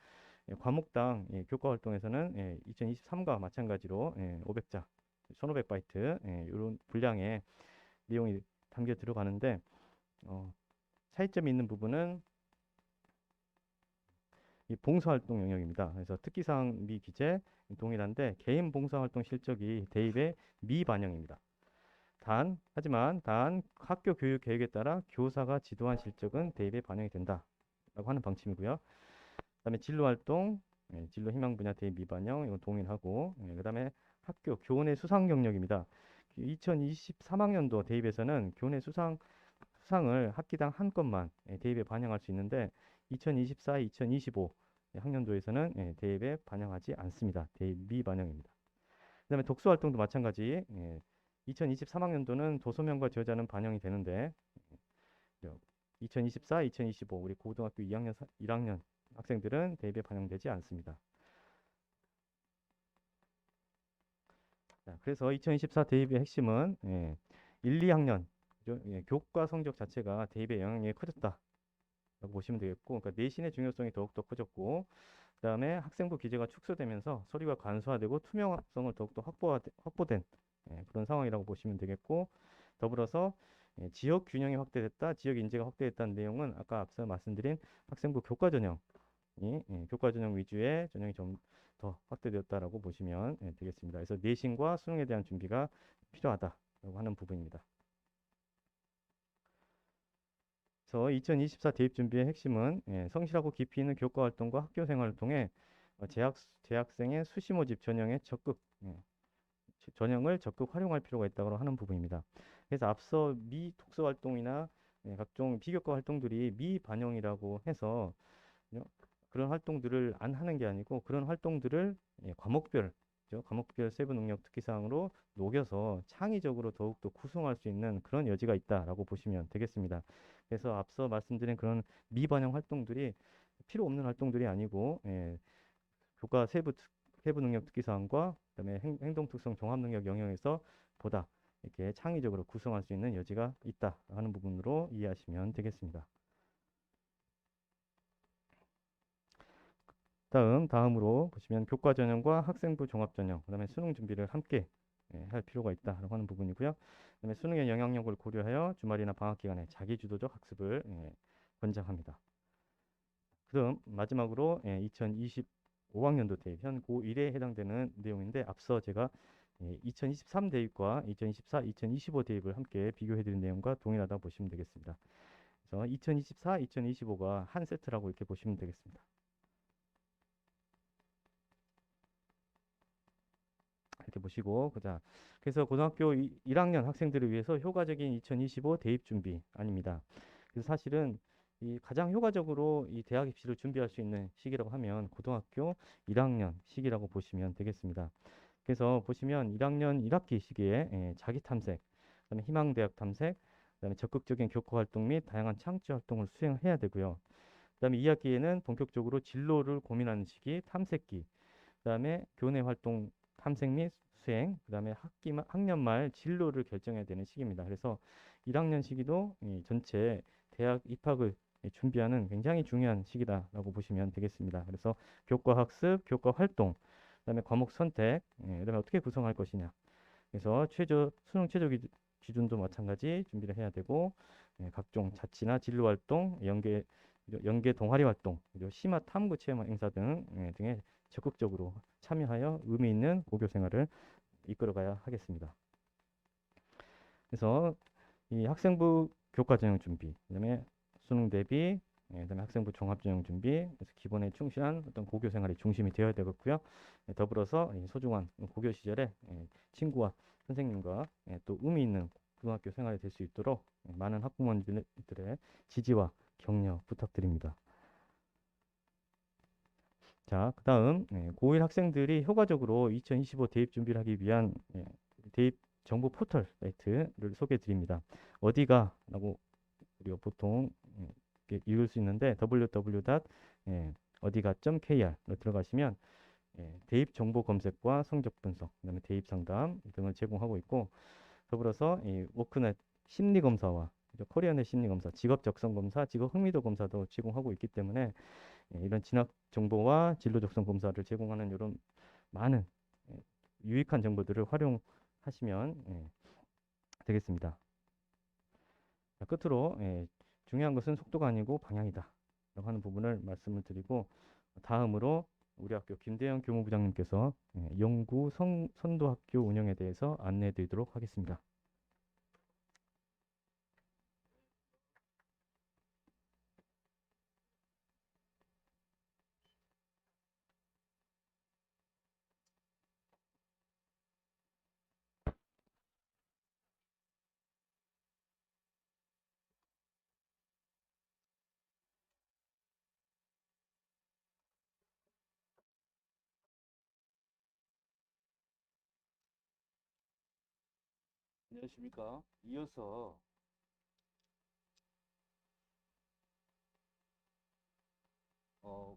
과목당 교과 활동에서는 2023과 마찬가지로 500자, 1500바이트 이런 분량의 내용이 담겨 들어가는데 차이점이 있는 부분은 이 봉사활동 영역입니다. 그래서 특기사항 미기재 동일한데 개인 봉사활동 실적이 대입에 미반영입니다. 하지만 학교 교육 계획에 따라 교사가 지도한 실적은 대입에 반영이 된다라고 하는 방침이고요. 그다음에 진로 활동, 진로 희망 분야 대입 미반영 이건 동일하고 그다음에 학교 교내 수상 경력입니다. 2023학년도 대입에서는 교내 수상을 학기당 한 건만 대입에 반영할 수 있는데 2024, 2025 학년도에서는 대입에 반영하지 않습니다. 대입 미반영입니다. 그다음에 독서 활동도 마찬가지 2023학년도는 도서명과 저자는 반영이 되는데 2024, 2025 우리 고등학교 2학년, 1학년 학생들은 대입에 반영되지 않습니다. 자, 그래서 2024 대입의 핵심은 1, 2학년 교과 성적 자체가 대입의 영향이 커졌다라고 보시면 되겠고, 그러니까 내신의 중요성이 더욱더 커졌고, 그다음에 학생부 기재가 축소되면서 서류가 간소화되고 투명성을 더욱더 확보된 그런 상황이라고 보시면 되겠고, 더불어서 지역 균형이 확대됐다, 지역 인재가 확대됐다는 내용은 아까 앞서 말씀드린 학생부 교과 전형이 교과 전형 위주의 전형이 좀 더 확대되었다라고 보시면 되겠습니다. 그래서 내신과 수능에 대한 준비가 필요하다라고 하는 부분입니다. 그래서 2024 대입 준비의 핵심은 성실하고 깊이 있는 교과 활동과 학교 생활을 통해 재학생의 수시 모집 전형을 적극 활용할 필요가 있다고 하는 부분입니다. 그래서 앞서 독서 활동이나 각종 비교과 활동들이 미반영이라고 해서 그런 활동들을 안 하는 게 아니고 그런 활동들을 과목별 세부 능력 특기사항으로 녹여서 창의적으로 더욱더 구성할 수 있는 그런 여지가 있다라고 보시면 되겠습니다. 그래서 앞서 말씀드린 그런 미반영 활동들이 필요 없는 활동들이 아니고 교과 세부 능력 특기사항과 그다음에 행동 특성 종합 능력 영역에서 보다 이렇게 창의적으로 구성할 수 있는 여지가 있다 하는 부분으로 이해하시면 되겠습니다. 다음으로 보시면 교과 전형과 학생부 종합 전형, 그다음에 수능 준비를 함께 할 필요가 있다라고 하는 부분이고요. 그다음에 수능의 영향력을 고려하여 주말이나 방학 기간에 자기주도적 학습을 권장합니다. 그다음 마지막으로 2025학년도 대입 현 고1에 해당되는 내용인데 앞서 제가 2023 대입과 2024, 2025 대입을 함께 비교해드린 내용과 동일하다고 보시면 되겠습니다. 그래서 2024, 2025가 한 세트라고 이렇게 보시면 되겠습니다. 이렇게 보시고 그래서 고등학교 1학년 학생들을 위해서 효과적인 2025 대입 준비 아닙니다. 그래서 사실은 이 가장 효과적으로 이 대학 입시를 준비할 수 있는 시기라고 하면 고등학교 1학년 시기라고 보시면 되겠습니다. 그래서 보시면 1학년 1학기 시기에 자기 탐색, 그다음에 희망대학 탐색, 그다음에 적극적인 교과 활동 및 다양한 창조 활동을 수행해야 되고요. 그다음에 2학기에는 본격적으로 진로를 고민하는 시기, 탐색기, 그다음에 교내 활동 탐색 및 수행, 그다음에 학년 말 진로를 결정해야 되는 시기입니다. 그래서 1학년 시기도 이 전체 대학 입학을 준비하는 굉장히 중요한 시기다라고 보시면 되겠습니다. 그래서 교과 학습, 교과 활동, 그다음에 과목 선택, 그다음에 어떻게 구성할 것이냐. 그래서 수능 최저 기준도 마찬가지 준비를 해야 되고, 각종 자치나 진로 활동, 연계 동아리 활동, 그리고 심화 탐구 체험 행사 등에 적극적으로 참여하여 의미 있는 고교 생활을 이끌어가야 하겠습니다. 그래서 이 학생부 교과 전형 준비, 그다음에 수능 대비, 그다음에 학생부 종합 전형 준비, 그래서 기본에 충실한 어떤 고교 생활이 중심이 되어야 되겠고요. 더불어서 이 소중한 고교 시절에 친구와 선생님과 또 의미 있는 고등학교 생활이 될 수 있도록 많은 학부모님들의 지지와 격려 부탁드립니다. 자, 그다음 고1 학생들이 효과적으로 2025 대입 준비를 하기 위한 대입 정보 포털 사이트를 소개해 드립니다. 어디가? 라고 우리가 보통 이렇게 읽을 수 있는데 www.어디가.kr로 들어가시면 대입 정보 검색과 성적 분석, 그다음에 대입 상담 등을 제공하고 있고, 더불어서 이 워크넷 심리 검사와 코리아넷 심리 검사, 직업 적성 검사, 직업 흥미도 검사도 제공하고 있기 때문에 이런 진학 정보와 진로 적성 검사를 제공하는 이런 많은 유익한 정보들을 활용하시면 되겠습니다. 자, 끝으로 중요한 것은 속도가 아니고 방향이다 라고 하는 부분을 말씀을 드리고, 다음으로 우리 학교 김대영 교무부장님께서 영구 선도학교 운영에 대해서 안내해 드리도록 하겠습니다. 안녕하십니까. 이어서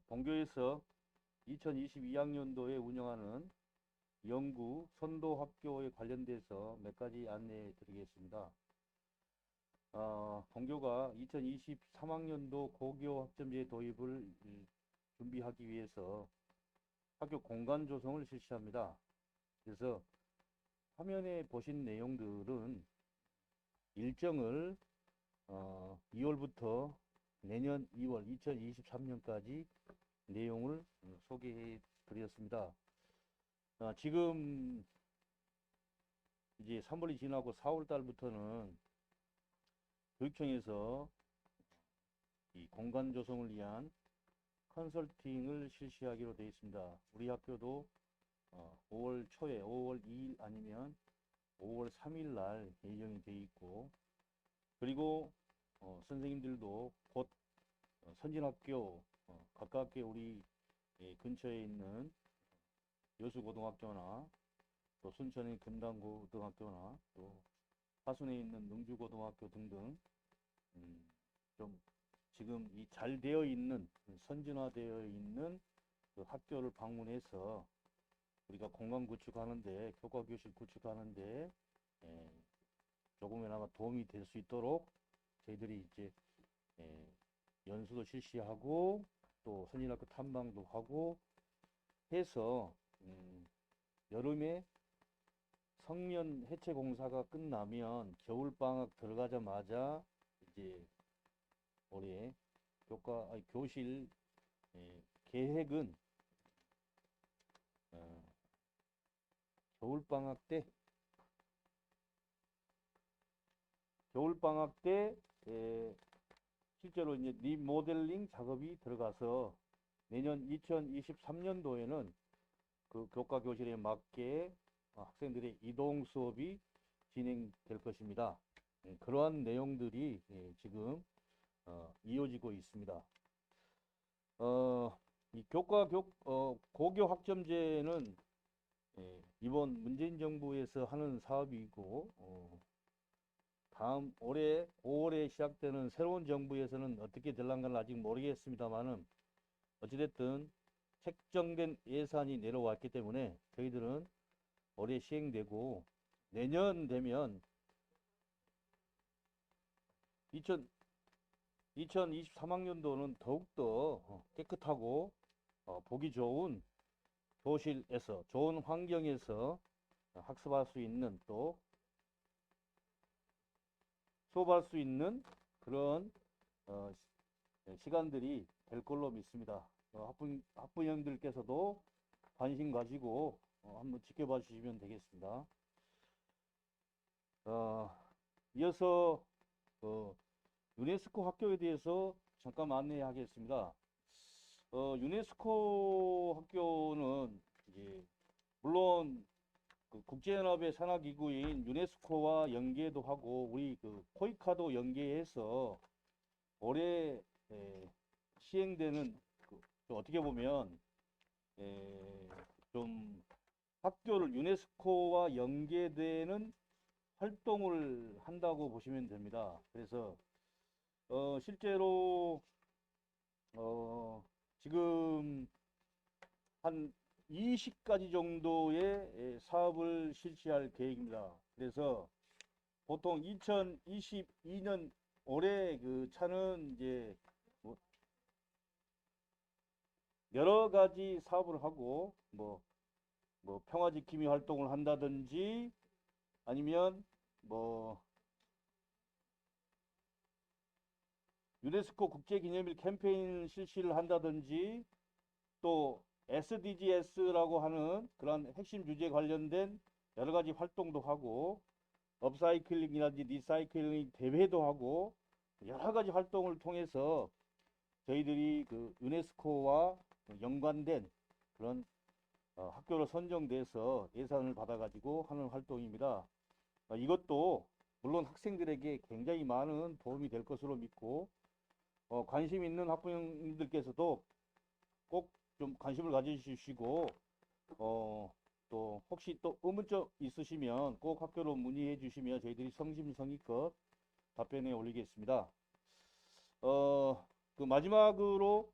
본교에서 2022학년도에 운영하는 영구 선도학교에 관련돼서 몇 가지 안내해 드리겠습니다. 본교가 2023학년도 고교 학점제 도입을 준비하기 위해서 학교 공간 조성을 실시합니다. 그래서 화면에 보신 내용들은 일정을 2월부터 내년 2월 2023년까지 내용을 소개해 드렸습니다. 지금 이제 3월이 지나고 4월 달부터는 교육청에서 이 공간 조성을 위한 컨설팅을 실시하기로 되어 있습니다. 우리 학교도 5월 초에 5월 2일 아니면 5월 3일 날 예정이 되어 있고, 그리고 선생님들도 곧 선진학교 가깝게 우리 근처에 있는 여수고등학교나 또 순천의 금당고등학교나 또 화순에 있는 능주고등학교 등등 좀 지금 이 잘 되어 있는 선진화되어 있는 그 학교를 방문해서 우리가 공간 구축하는데, 교과 교실 구축하는데 조금이나마 도움이 될 수 있도록 저희들이 이제 연수도 실시하고 또 선진학교 탐방도 하고 해서 여름에 성면 해체 공사가 끝나면 겨울방학 들어가자마자 이제 올해 교실 계획은 겨울방학 때 실제로 이제 리모델링 작업이 들어가서 내년 2023년도에는 그 교과 교실에 맞게 학생들의 이동 수업이 진행될 것입니다. 그러한 내용들이 지금 이어지고 있습니다. 이 고교 학점제는 이번 문재인 정부에서 하는 사업이고 다음 올해 5월에 시작되는 새로운 정부에서는 어떻게 될란가는 아직 모르겠습니다만은 어찌됐든 책정된 예산이 내려왔기 때문에 저희들은 올해 시행되고 내년 되면 2023학년도는 더욱더 깨끗하고 보기 좋은 교실에서 좋은 환경에서 학습할 수 있는 또 수업할 수 있는 그런 시간들이 될 걸로 믿습니다. 학부형들께서도 관심 가지고 한번 지켜봐 주시면 되겠습니다. 이어서 유네스코 학교에 대해서 잠깐 안내하겠습니다. 유네스코 학교는 이제 물론 그 국제연합의 산하기구인 유네스코와 연계도 하고 우리 그 코이카도 연계해서 올해 시행되는 어떻게 보면 좀 학교를 유네스코와 연계되는 활동을 한다고 보시면 됩니다. 그래서 실제로 지금 한 20가지 정도의 사업을 실시할 계획입니다. 그래서 보통 2022년 올해 그 차는 이제 뭐 여러 가지 사업을 하고 뭐 평화지킴이 활동을 한다든지 아니면 뭐 유네스코 국제기념일 캠페인 실시를 한다든지 또 SDGs라고 하는 그런 핵심 주제에 관련된 여러 가지 활동도 하고 업사이클링이라든지 리사이클링 대회도 하고 여러 가지 활동을 통해서 저희들이 그 유네스코와 연관된 그런 학교로 선정돼서 예산을 받아가지고 하는 활동입니다. 이것도 물론 학생들에게 굉장히 많은 도움이 될 것으로 믿고 관심 있는 학부형님들께서도 꼭 좀 관심을 가져주시고 또 혹시 또 의문점 있으시면 꼭 학교로 문의해 주시면 저희들이 성심성의껏 답변해 올리겠습니다. 그 마지막으로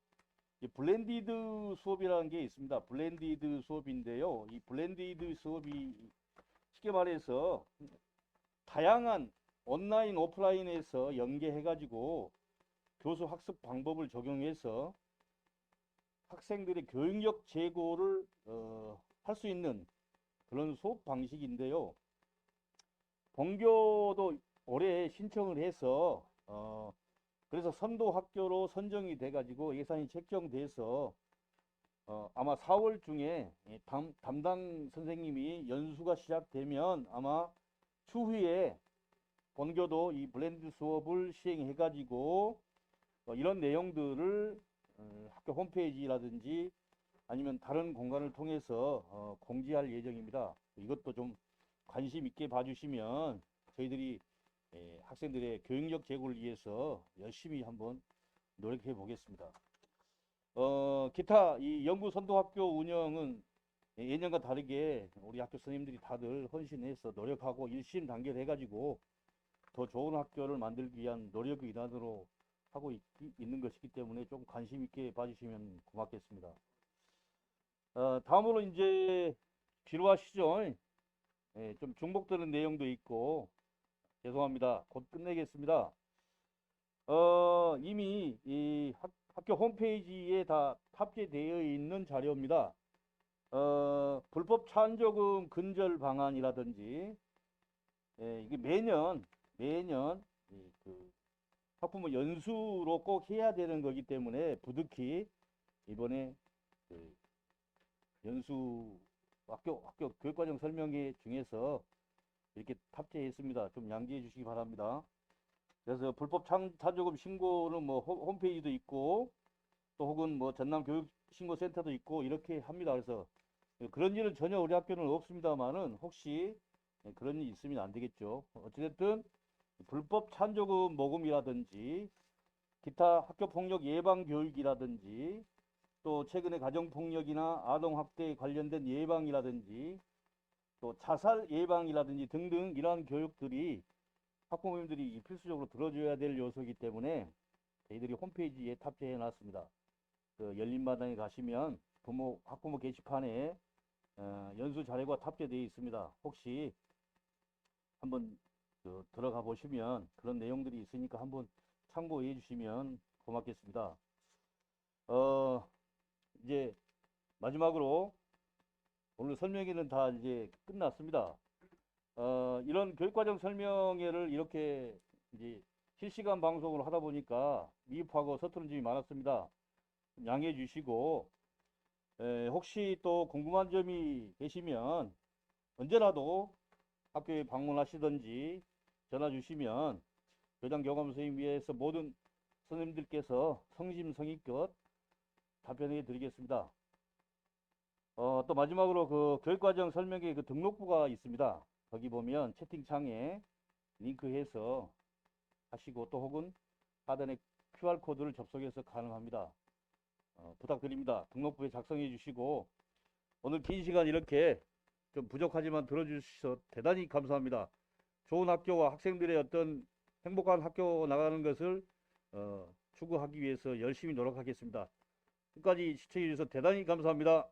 블렌디드 수업이라는 게 있습니다. 블렌디드 수업인데요. 이 블렌디드 수업이 쉽게 말해서 다양한 온라인 오프라인에서 연계해 가지고 교수 학습 방법을 적용해서 학생들의 교육력 제고를 할 수 있는 그런 수업 방식인데요. 본교도 올해 신청을 해서 그래서 선도 학교로 선정이 돼 가지고 예산이 책정돼서 아마 4월 중에 담당 선생님이 연수가 시작되면 아마 추후에 본교도 이 블렌드 수업을 시행해 가지고 이런 내용들을 학교 홈페이지라든지 아니면 다른 공간을 통해서 공지할 예정입니다. 이것도 좀 관심 있게 봐주시면 저희들이 학생들의 교육력 제고를 위해서 열심히 한번 노력해 보겠습니다. 기타 이 연구 선도 학교 운영은 예년과 다르게 우리 학교 선생님들이 다들 헌신해서 노력하고 일심 단결 해가지고 더 좋은 학교를 만들기 위한 노력의 일환으로 하고 있는 것이기 때문에 좀 관심 있게 봐주시면 고맙겠습니다. 다음으로 이제 지루하시죠? 좀 중복되는 내용도 있고 죄송합니다. 곧 끝내겠습니다. 이미 이 학교 홈페이지에 다 탑재되어 있는 자료입니다. 불법 찬조금 근절 방안이라든지 이게 매년 그 학부모 연수로 꼭 해야 되는 거기 때문에 부득이 이번에 그 연수 학교 교육과정 설명회 중에서 이렇게 탑재했습니다. 좀 양지해 주시기 바랍니다. 그래서 불법 찬조금 신고는 뭐 홈페이지도 있고 또 혹은 뭐 전남 교육신고센터도 있고 이렇게 합니다. 그래서 그런 일은 전혀 우리 학교는 없습니다만은 혹시 그런 일이 있으면 안 되겠죠. 어찌됐든 불법 찬조금 모금이라든지 기타 학교폭력 예방 교육이라든지 또 최근에 가정폭력이나 아동학대에 관련된 예방이라든지 또 자살 예방이라든지 등등 이러한 교육들이 학부모님들이 필수적으로 들어줘야 될 요소이기 때문에 저희들이 홈페이지에 탑재해 놨습니다. 그 열린마당에 가시면 학부모 게시판에 연수 자료가 탑재되어 있습니다. 혹시 한번 들어가 보시면 그런 내용들이 있으니까 한번 참고해 주시면 고맙겠습니다. 이제 마지막으로 오늘 설명회는 다 이제 끝났습니다. 이런 교육과정 설명회를 이렇게 이제 실시간 방송으로 하다 보니까 미흡하고 서투른 점이 많았습니다. 양해해 주시고, 혹시 또 궁금한 점이 계시면 언제라도 학교에 방문하시든지 전화 주시면 교장 교감 선생님 위해서 모든 선생님들께서 성심성의껏 답변해 드리겠습니다. 또 마지막으로 그 교육과정 설명회 그 등록부가 있습니다. 거기 보면 채팅창에 링크해서 하시고 또 혹은 하단에 QR코드를 접속해서 가능합니다. 부탁드립니다. 등록부에 작성해 주시고 오늘 긴 시간 이렇게 좀 부족하지만 들어주셔서 대단히 감사합니다. 좋은 학교와 학생들의 어떤 행복한 학교 나가는 것을 추구하기 위해서 열심히 노력하겠습니다. 끝까지 시청해 주셔서 대단히 감사합니다.